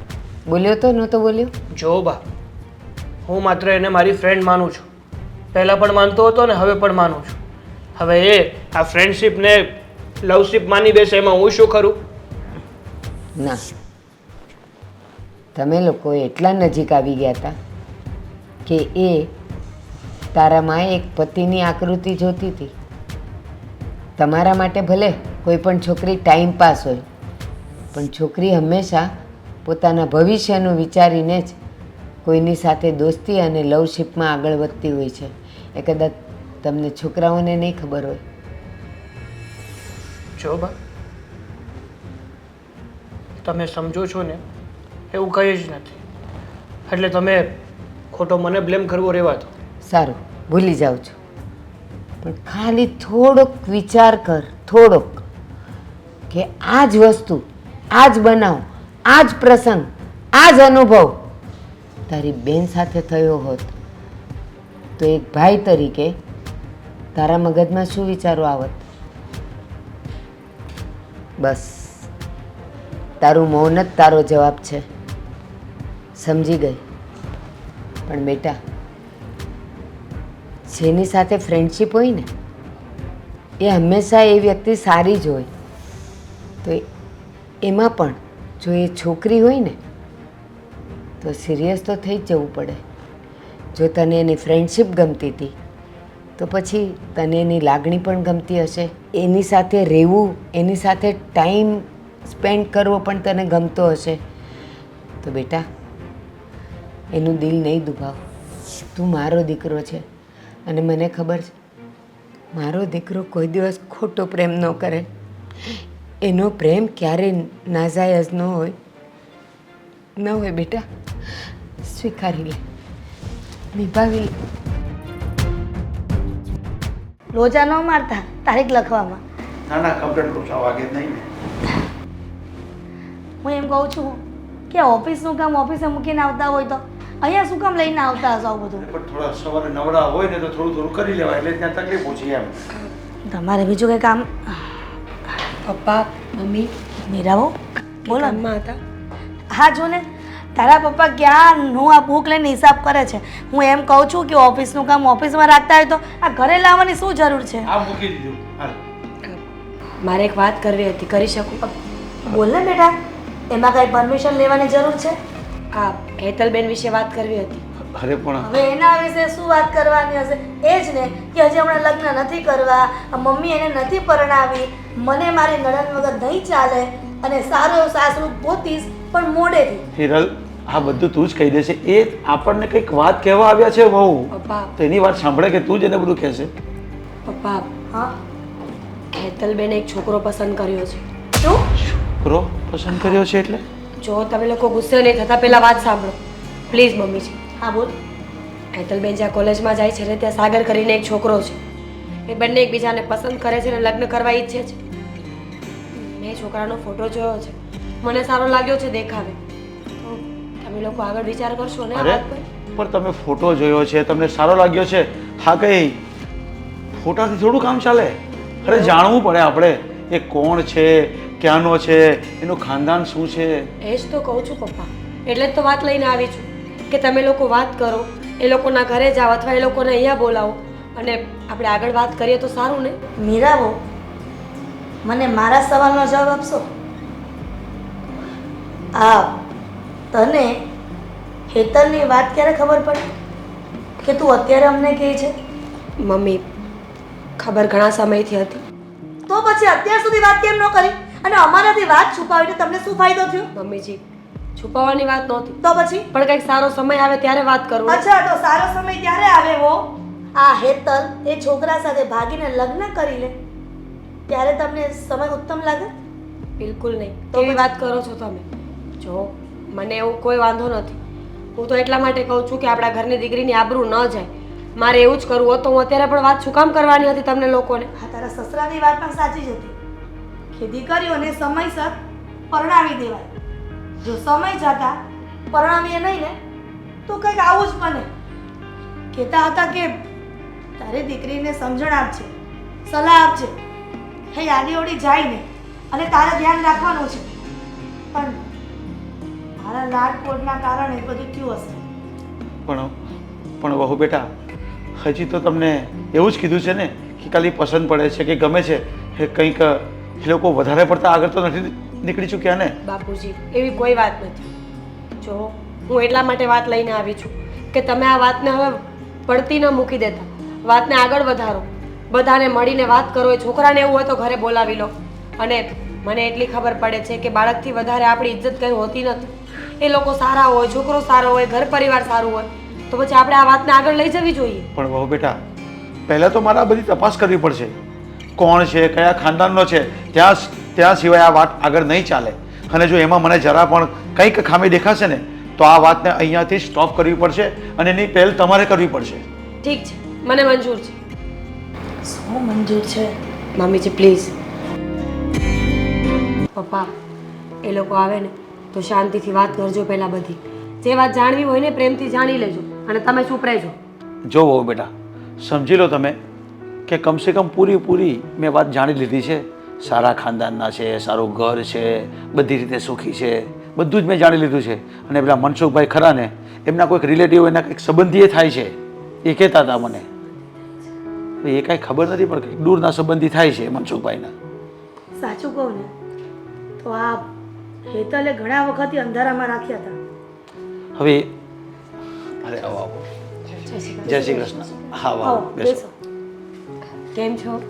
બોલ્યો તો નહોતો બોલ્યો? જો બા, હું માત્ર એને મારી ફ્રેન્ડ માનું છું. પહેલાં પણ માનતો હતો ને હવે પણ માનું છું. હવે એ આ ફ્રેન્ડશિપને લવશિપ માની બેસે એમાં હું શું કરું? ના, તમે લોકો એટલા નજીક આવી ગયા હતા કે એ તારામાં એક પતિની આકૃતિ જોતી હતી. તમારા માટે ભલે કોઈ પણ છોકરી ટાઈમ પાસ હોય, પણ છોકરી હંમેશા પોતાના ભવિષ્યનું વિચારીને જ કોઈની સાથે દોસ્તી અને લવશિપમાં આગળ વધતી હોય છે. એ કદાચ તમને છોકરાઓને નહીં ખબર હોય. જો બા, તમે સમજો છો ને એવું કંઈ જ નથી. એટલે તમે ખોટો મને બ્લેમ કરવો રહેવા દો. સારું, ભૂલી જાઉં છું, પણ ખાલી થોડોક વિચાર કર, થોડોક, કે આ જ વસ્તુ, આ જ બનાવ, આ જ પ્રસંગ, આ જ અનુભવ તારી બેન સાથે થયો હોત તો એક ભાઈ તરીકે તારા મગજમાં શું વિચારો આવત? બસ તારું મૌન જ તારો જવાબ છે. સમજી ગઈ. પણ બેટા, જેની સાથે ફ્રેન્ડશિપ હોય ને એ હંમેશા એ વ્યક્તિ સારી જ હોય. તો એમાં પણ જો એ છોકરી હોય ને તો સિરિયસ તો થઈ જ જવું પડે. જો તને એની ફ્રેન્ડશિપ ગમતી હતી તો પછી તને એની લાગણી પણ ગમતી હશે. એની સાથે રહેવું, એની સાથે ટાઈમ સ્પેન્ડ કરવો પણ તને ગમતો હશે. તો બેટા, એનું દિલ નહીં દુભાવ. તું મારો દીકરો છે અને મને ખબર છે મારો દીકરો કોઈ દિવસ ખોટો પ્રેમ ન કરે. એનો પ્રેમ ક્યારેય નાજાયજ ન હોય. ન હોય બેટા, સ્વીકારી લે, નિભાવી લે. લોચા ન મારતા તારીખ લખવામાં. ના ના, કમ્પ્લેટ લોચા વાગે જ નહીં ને. હું એમ કહું છું કે ઓફિસનું કામ ઓફિસે મૂકીને આવતા હોય તો અહીંયા શું કામ લઈને આવતા હશો આવું બધું? પણ થોડા સવારે નવરા હોય ને તો થોડું થોડું કરી લેવાય, એટલે ત્યાં તકલીફ ઓછી એમ. તમારે બીજું કંઈ કામ? પપ્પા, મમ્મી મીરાબો બોલો. કામમાં હતા. હા જો ને, તારા પપ્પા ક્યાંનું આ બુક લઈને હિસાબ કરે છે. હું એમ કહું છું કે ઓફિસનું કામ ઓફિસમાં રાખતા હોય તો આ ઘરે લાવવાની શું જરૂર છે? આ મૂકી દીધું. હાલ. મારે એક વાત કરવી હતી, કરી શકું? બોલ ને બેટા, એમાં કાંઈ પરમિશન લેવાની જરૂર છે? આ હેતલબેન વિશે વાત કરવી હતી. અરે પણ હવે એના વિશે શું વાત કરવાની હશે? એ જ ને કે હજી હમણાં લગ્ન નથી કરવા, મમ્મી એને નથી પરણાવી, મને મારી નણંદ વગર નહીં ચાલે, અને સારું એવું સાસરું ગોતીશ પણ મોડેથી. હિરલ, આ બધું તું જ કહી દેશે. એ આપણને કંઈક વાત કહેવા આવ્યા છે વહુ, પપ્પા, તો એની વાત સાંભળે કે તું જ એને બધું કહેશે? પપ્પા, હા હેતલબેને એક છોકરો પસંદ કર્યો છે. શું? છોકરો પસંદ કર્યો છે એટલે? જો તમે લોકો ગુસ્સે નહીં થતા, પહેલા વાત સાંભળો. પ્લીઝ મમ્મીજી. હા બોલ. હેતલબેન જ્યાં કોલેજમાં જાય છે ને ત્યાં સાગર કરીને એક છોકરો છે. એ બંને એકબીજાને પસંદ કરે છે અને લગ્ન કરવા ઈચ્છે છે. મેં છોકરાનો ફોટો જોયો છે, મને સારો લાગ્યો છે દેખાવે. તો તમે લોકો આગળ વિચાર કરશો ને આ અરે વાત પર? પણ તમે ફોટો જોયો છે, તમને સારો લાગ્યો છે, હા કઈ ફોટાથી થોડું કામ ચાલે. અરે જાણવું પડે આપણે એ કોણ છે, ક્યાંનો છે, એનું ખાનદાન શું છે. એ જ તો કહું છું પપ્પા, એટલે જ તો વાત લઈને આવી છું કે તમે લોકો વાત કરો, એ લોકોના ઘરે જાઓ અથવા એ લોકોને અહીંયા બોલાવો અને આપણે આગળ વાત કરીએ તો સારું ને. મીરાબો, મને મારા સવાલનો જવાબ આપશો? તને હેતલની વાત ક્યારે ખબર પડી કે તું અત્યારે અમને કહે છે? મમ્મી, ખબર ઘણા સમયથી હતી. તો પછી અત્યાર સુધી વાત કેમ ન કરી અને અમારાથી વાત છુપાવીને તમને શું ફાયદો થયો? મમ્મીજી, છુપાવવાની વાત નહોતી, તો પછી પણ કંઈક સારો સમય આવે ત્યારે વાત કરું. અચ્છા, તો સારો સમય ત્યારે આવે હો. આ હેતલ એ છોકરા સાથે ભાગીને લગ્ન કરી લે ત્યારે તમને સમય ઉત્તમ લાગે? બિલકુલ નહીં. કેવી વાત કરો છો તમે? જો મને એવું કોઈ વાંધો નથી. હું તો એટલા માટે કહું છું કે આપણા ઘરની દીકરીની આબરૂ ન જાય. મારે એવું જ કરવું હોત તો હું અત્યારે પણ વાત શું કામ કરવાની હતી તમને લોકોને? હા, તારા સસરાની વાત પણ સાચી જ હતી કે દીકરીઓને સમયસર પરણાવી દેવાય. જો સમય જતા પરણાવીએ નહીં ને તો કંઈક આવું જ બને. કહેતા હતા કે તારી દીકરીને સમજણ આપજે, સલાહ આપજે, હે આડીઓડી જાય ને અને તારે ધ્યાન રાખવાનું છે. પણ મારા લાડકોડના કારણે બધું થયું હશે. પણ વહુ બેટા, હજી તો તમને એવું જ કીધું છે ને કે ખાલી પસંદ પડે છે કે ગમે છે, એ કંઈક એ લોકો વધારે પડતા આગળ તો નથી નીકળી ચૂક્યા ને? બાપુજી, એવી કોઈ વાત નથી. જો હું એટલા માટે વાત લઈને આવી છું કે તમે આ વાતને હવે પડતી ન મૂકી દેતા, વાતને આગળ વધારો, બધાને મળીને વાત કરો. એ છોકરાને એવું હોય તો ઘરે બોલાવી લો. અને મને એટલી ખબર પડે છે કે બાળકથી વધારે આપણી ઇજ્જત કંઈ હોતી નથી. એ લોકો સારા હોય, છોકરો સારો હોય, ઘર પરિવાર સારું હોય તો પછી આપણે આ વાતને આગળ લઈ જવી જોઈએ. પણ વહુ બેટા, પહેલાં તો મારે આ બધી તપાસ કરવી પડશે. કોણ છે, કયા ખાનદાનનો છે, ત્યાં સિવાય આ વાત આગળ નહીં ચાલે. અને જો એમાં મને જરા પણ કંઈક ખામી દેખાશે ને તો આ વાતને અહીંયાથી સ્ટોપ કરવી પડશે અને એની પહેલ તમારે કરવી પડશે. ઠીક છે, મને મંજૂર છે. શું મંજૂર છે? મમ્મીજી પ્લીઝ. પપ્પા, એ લોકો આવે ને તો શાંતિથી વાત કરજો. પહેલાં બધી જે વાત જાણવી હોય ને પ્રેમથી જાણી લેજો અને તમે ચૂપ રહેજો. જો વહુ બેટા, સમજી લો તમે કે કમસે કમ પૂરી મેં વાત જાણી લીધી છે. સારા ખાનદાનના છે, સારું ઘર છે, બધી રીતે સુખી છે, બધું જ મેં જાણી લીધું છે. અને પેલા મનસુખભાઈ ખરા ને, એમના કોઈક રિલેટિવ, એના કંઈક સંબંધીએ થાય છે, એ કહેતા હતા મને. એ કાંઈ ખબર નથી પણ કંઈક દૂરના સંબંધી થાય છે મનસુખભાઈના. સાચું કહું ને તો આ હેતલે ઘણા વખતથી અંધારામાં રાખ્યા હતા. હવે અરે આવો આવો. જય શ્રી કૃષ્ણ. હા વાહ, બેસો. કેમ છો?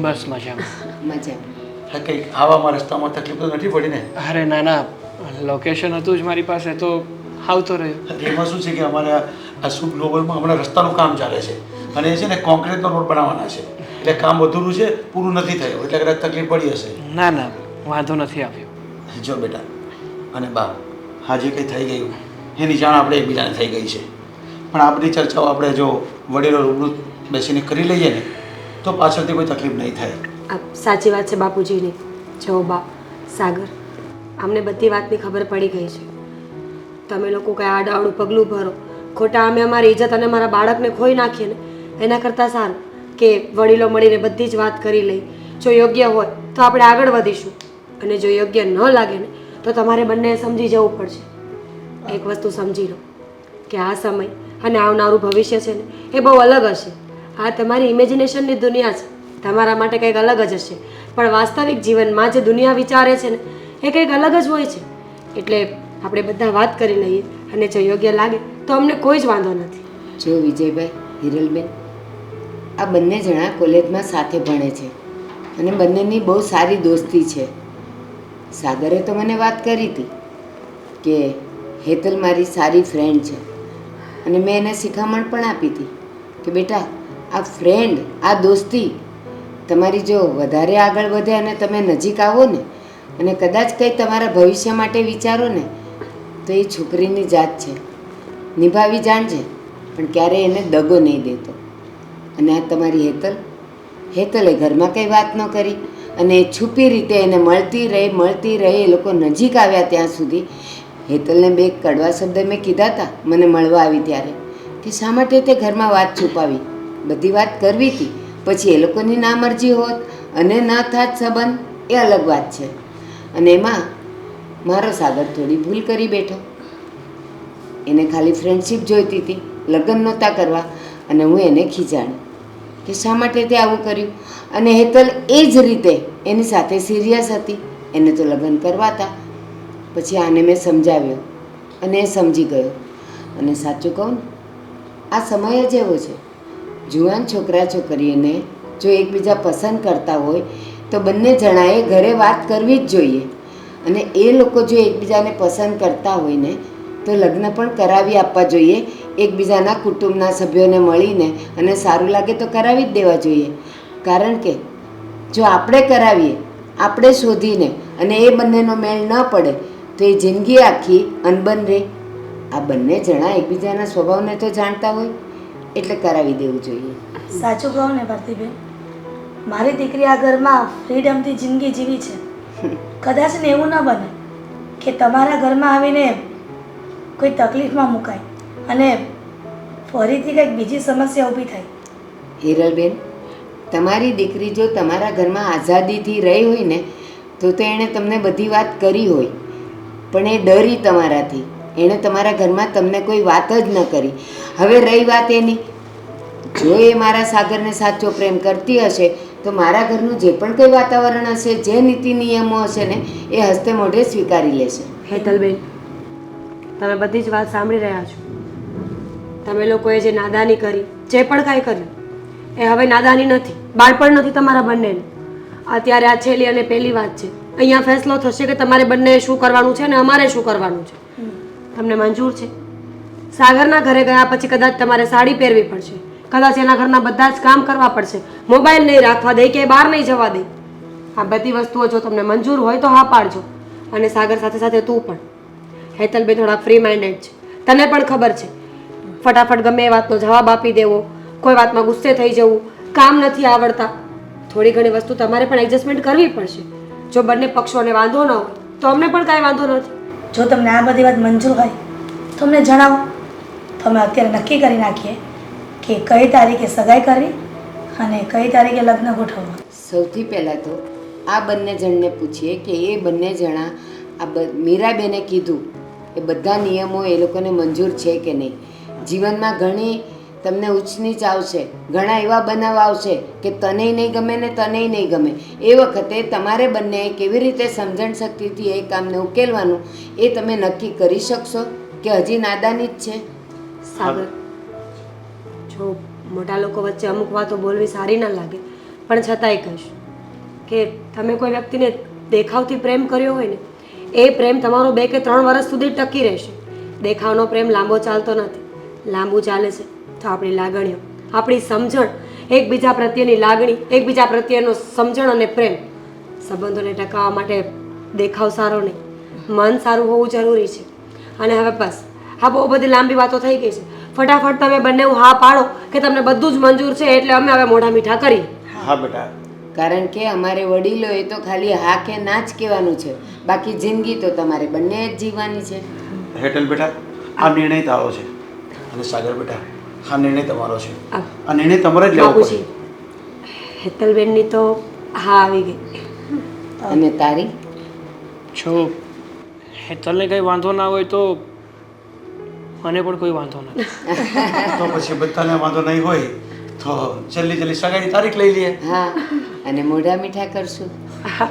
બસ મજામાં. મજા. કંઈક આવામાં રસ્તામાં તકલીફ તો નથી પડી ને? અરે ના ના, લોકેશન હતું જ મારી પાસે તો આવતો રહ્યો. એમાં શું છે કે અમારે આ શુભ ગ્લોબલમાં હમણાં રસ્તાનું કામ ચાલે છે અને એ છે ને કોન્ક્રીટનો રોડ બનાવવાના છે, એટલે કામ અધૂરું છે, પૂરું નથી થયું, એટલે કદાચ તકલીફ પડી હશે. ના ના, વાંધો નથી આવ્યો. જો બેટા અને બા, હા જે કંઈ થઈ ગયું એની જાણ આપણે એકબીજાને થઈ ગઈ છે, પણ આ બધી ચર્ચાઓ આપણે જો વડીલો રૂબરૂ બેસીને કરી લઈએ ને તો પાછળથી કોઈ તકલીફ નહીં થાય. આ સાચી વાત છે બાપુજીની. જો બા, સાગર, અમને બધી વાતની ખબર પડી ગઈ છે. તમે લોકો કંઈ આડાવડું પગલું ભરો, ખોટા અમે અમારી ઇજ્જત અને મારા બાળકને ખોઈ નાખીએ ને એના કરતાં સારું કે વડીલો મળીને બધી જ વાત કરી લઈ. જો યોગ્ય હોય તો આપણે આગળ વધીશું અને જો યોગ્ય ન લાગે ને તો તમારે બંને સમજી જવું પડશે. એક વસ્તુ સમજી લો કે આ સમય અને આવનારું ભવિષ્ય છે ને એ બહુ અલગ હશે. આ તમારી ઇમેજિનેશનની દુનિયા છે, તમારા માટે કંઈક અલગ જ હશે, પણ વાસ્તવિક જીવનમાં જે દુનિયા વિચારે છે ને એ કંઈક અલગ જ હોય છે. એટલે આપણે બધા વાત કરી લઈએ અને જો યોગ્ય લાગે તો અમને કોઈ જ વાંધો નથી. જો વિજયભાઈ, હિરલબેન, આ બંને જણા કોલેજમાં સાથે ભણે છે અને બંનેની બહુ સારી દોસ્તી છે. સાગરે તો મને વાત કરી હતી કે હેતલ મારી સારી ફ્રેન્ડ છે અને મેં એને શિખામણ પણ આપી હતી કે બેટા આ ફ્રેન્ડ, આ દોસ્તી તમારી જો વધારે આગળ વધે અને તમે નજીક આવો ને અને કદાચ કંઈ તમારા ભવિષ્ય માટે વિચારો ને તો એ છોકરીની જાત છે, નિભાવી જાણજે, પણ ક્યારેય એને દગો નહીં દેતો. અને આ તમારી હેતલે ઘરમાં કંઈ વાત ન કરી અને એ છુપી રીતે એને મળતી રહી એ લોકો નજીક આવ્યા ત્યાં સુધી હેતલને બે કડવા શબ્દ મેં કીધા હતા મને મળવા આવી ત્યારે, કે શા માટે તે ઘરમાં વાત છુપાવી, બધી વાત કરવી હતી. પછી એ લોકોની નામરજી હોત અને ન થાત સંબંધ, એ અલગ વાત છે. અને એમાં મારો સાગર થોડી ભૂલ કરી બેઠો. એને ખાલી ફ્રેન્ડશિપ જોઈતી હતી, લગ્ન નહોતા કરવા. અને હું એને ખીજાણી કે શા માટે તે આવું કર્યું. અને હેતલ એ જ રીતે એની સાથે સિરિયસ હતી, એને તો લગ્ન કરવા હતા. પછી આને મેં સમજાવ્યો અને એ સમજી ગયો. અને સાચું કહું ને, આ સમય જ એવો છે, જુવાન છોકરા છોકરીઓને જો એકબીજા પસંદ કરતા હોય તો બંને જણાએ ઘરે વાત કરવી જ જોઈએ. અને એ લોકો જો એકબીજાને પસંદ કરતા હોય ને તો લગ્ન પણ કરાવી આપવા જોઈએ, એકબીજાના કુટુંબના સભ્યોને મળીને. અને સારું લાગે તો કરાવી જ દેવા જોઈએ. કારણ કે જો આપણે કરાવીએ, આપણે શોધીને, અને એ બંનેનો મેળ ન પડે તો એ જિંદગી આખી અનબન રહે. આ બંને જણા એકબીજાના સ્વભાવને તો જાણતા હોય એટલે કરાવી દેવું જોઈએ. સાચું કહું ને ભારતીબેન, મારી દીકરી આ ઘરમાં ફ્રીડમથી જિંદગી જીવી છે. કદાચ ને એવું ન બને કે તમારા ઘરમાં આવીને કોઈ તકલીફમાં મુકાય અને ફરીથી કંઈક બીજી સમસ્યા ઊભી થાય. હિરલબેન, તમારી દીકરી જો તમારા ઘરમાં આઝાદીથી રહી હોય ને તો એણે તમને બધી વાત કરી હોય, પણ એ ડરી તમારાથી. એણે તમારા ઘરમાં તમને કોઈ વાત જ ન કરી. હવે રહી વાત એની, જો એ મારા સાગરને સાચો પ્રેમ કરતી હશે તો મારા ઘરનું જે પણ કંઈ વાતાવરણ હશે, જે નીતિ નિયમો હશે ને એ હસ્તે મોઢે સ્વીકારી લેશે. હેતલબેન, તમે બધી જ વાત સાંભળી રહ્યા છો. તમે લોકોએ જે નાદાની કરી, જે પણ કાંઈ કર્યું, એ હવે નાદાની નથી, બાળપણ નથી તમારા બંનેનું. અત્યારે આ છેલ્લી અને પહેલી વાત છે. અહીંયા ફેસલો થશે કે તમારે બંને શું કરવાનું છે અને અમારે શું કરવાનું છે. તમને મંજૂર છે? સાગરના ઘરે ગયા પછી કદાચ તમારે સાડી પહેરવી પડશે, કદાચ એના ઘરના બધા જ કામ કરવા પડશે, મોબાઈલ નહીં રાખવા દે કે બહાર નહીં જવા દે. આ બધી વસ્તુઓ જો તમને મંજૂર હોય તો હા પાડજો. અને સાગર સાથે સાથે તું પણ. હેતલબેન થોડા ફ્રી માઇન્ડેડ છે, તને પણ ખબર છે. ફટાફટ ગમે એ વાતનો જવાબ આપી દેવો, કોઈ વાતમાં ગુસ્સે થઈ જવું, કામ નથી આવડતા. થોડી ઘણી વસ્તુ તમારે પણ એડજસ્ટમેન્ટ કરવી પડશે. જો બંને પક્ષોને વાંધો ન હોય તો અમને પણ કાંઈ વાંધો નથી. જો તમને આ બધી વાત મંજૂર હોય તો અમને જણાવો, તો અમે અત્યારે નક્કી કરી નાખીએ કે કઈ તારીખે સગાઈ કરવી અને કઈ તારીખે લગ્ન ગોઠવવા. સૌથી પહેલાં તો આ બંને જણને પૂછીએ કે એ બંને જણા મીરાબેને કીધું એ બધા નિયમો એ લોકોને મંજૂર છે કે નહીં. જીવનમાં ઘણી તમને ઊંચ નીચ આવશે, ઘણા એવા બનાવ આવશે કે તનેય નહીં ગમે ને તનેય નહીં ગમે. એ વખતે તમારે બંને કેવી રીતે સમજણ શક્તિથી એ કામને ઉકેલવાનું એ તમે નક્કી કરી શકશો કે હજી નાદાની જ છે? સાગર, જો મોટા લોકો વચ્ચે અમુક વાતો બોલવી સારી ન લાગે, પણ છતાંય કહીશ કે તમે કોઈ વ્યક્તિને દેખાવથી પ્રેમ કર્યો હોય ને એ પ્રેમ તમારો 2 કે 3 વર્ષ સુધી ટકી રહેશે. દેખાવનો પ્રેમ લાંબો ચાલતો નથી. લાંબુ ચાલે છે તો આપણી લાગણીઓ, આપણી સમજણ, એકબીજા પ્રત્યેની લાગણી, એકબીજા પ્રત્યેનો સમજણ અને પ્રેમ. સંબંધોને ટકાવવા માટે દેખાવ સારો નહીં, મન સારું હોવું જરૂરી છે. અને હવે બસ, આ બહુ બધી લાંબી વાતો થઈ ગઈ છે. ફટાફટ તમે બંને હા પાડો કે તમને બધું જ મંજૂર છે એટલે અમે હવે મોઢા મીઠા કરીએ. હા બેટા, કારણ કે અમારે વડીલોએ તો ખાલી હા કે ના જ કહેવાનું છે, બાકી જિંદગી તો તમારે બંને જ જીવવાની છે. હેટલ બેટા, આ નિર્ણય તારો છે. અને સાગર બેટા, આ નિર્ણય તમારો છે. આ નિર્ણય તમારે જ લેવો બાપુજી, પડે. હેતલબેનની તો હા આવી ગઈ. અને તારી? જો હેતલને કંઈ વાંધો ના હોય તો મને પણ કોઈ વાંધો નથી. તો પછી બધાને વાંધો નહીં હોય તો જલ્દી સગાઈની તારીખ લઈ લઈએ. હા, અને મોઢા મીઠા કરશું. હા.